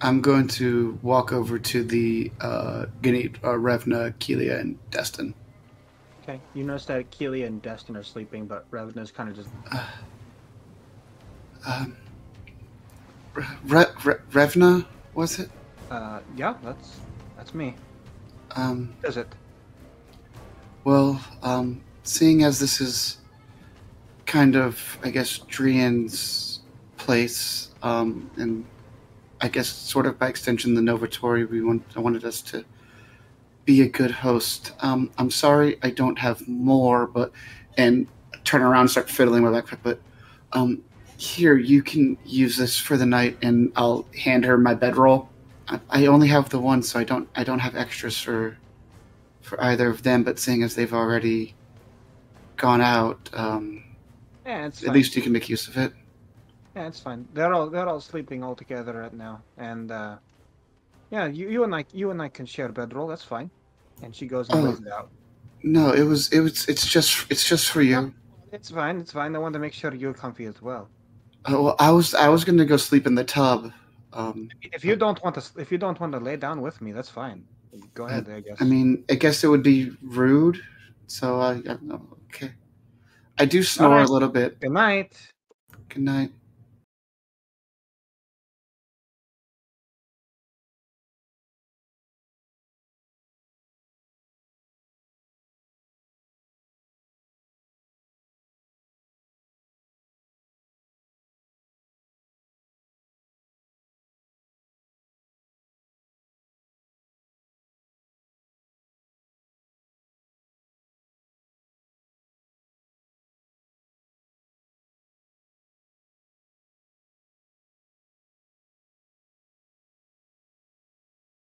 I'm going to walk over to the Ganit, Revna, Kelia, and Destin. Okay. You notice that Kelia and Destin are sleeping, but Revna's kind of just. Revna, was it? Yeah, that's me. Is it? Well, seeing as this is kind of, I guess, Drian's place, and I guess sort of by extension the Novitori, I wanted us to be a good host. I'm sorry I don't have more, and turn around and start fiddling with my backpack, but here, you can use this for the night, and I'll hand her my bedroll. I only have the one, so I don't have extras for either of them, but seeing as they've already gone out, Yeah, it's at fine. least you can make use of it. Yeah, it's fine. They're all sleeping all together right now, and yeah, you and I can share a bedroll. That's fine. And she goes and lays it out. No, it's just for you. It's fine. It's fine. I want to make sure you're comfy as well. Well, I was gonna go sleep in the tub. If you don't want to lay down with me, that's fine. Go ahead, I guess. I mean, I guess it would be rude. So okay. I do snore Alright. a little bit. Good night. Good night.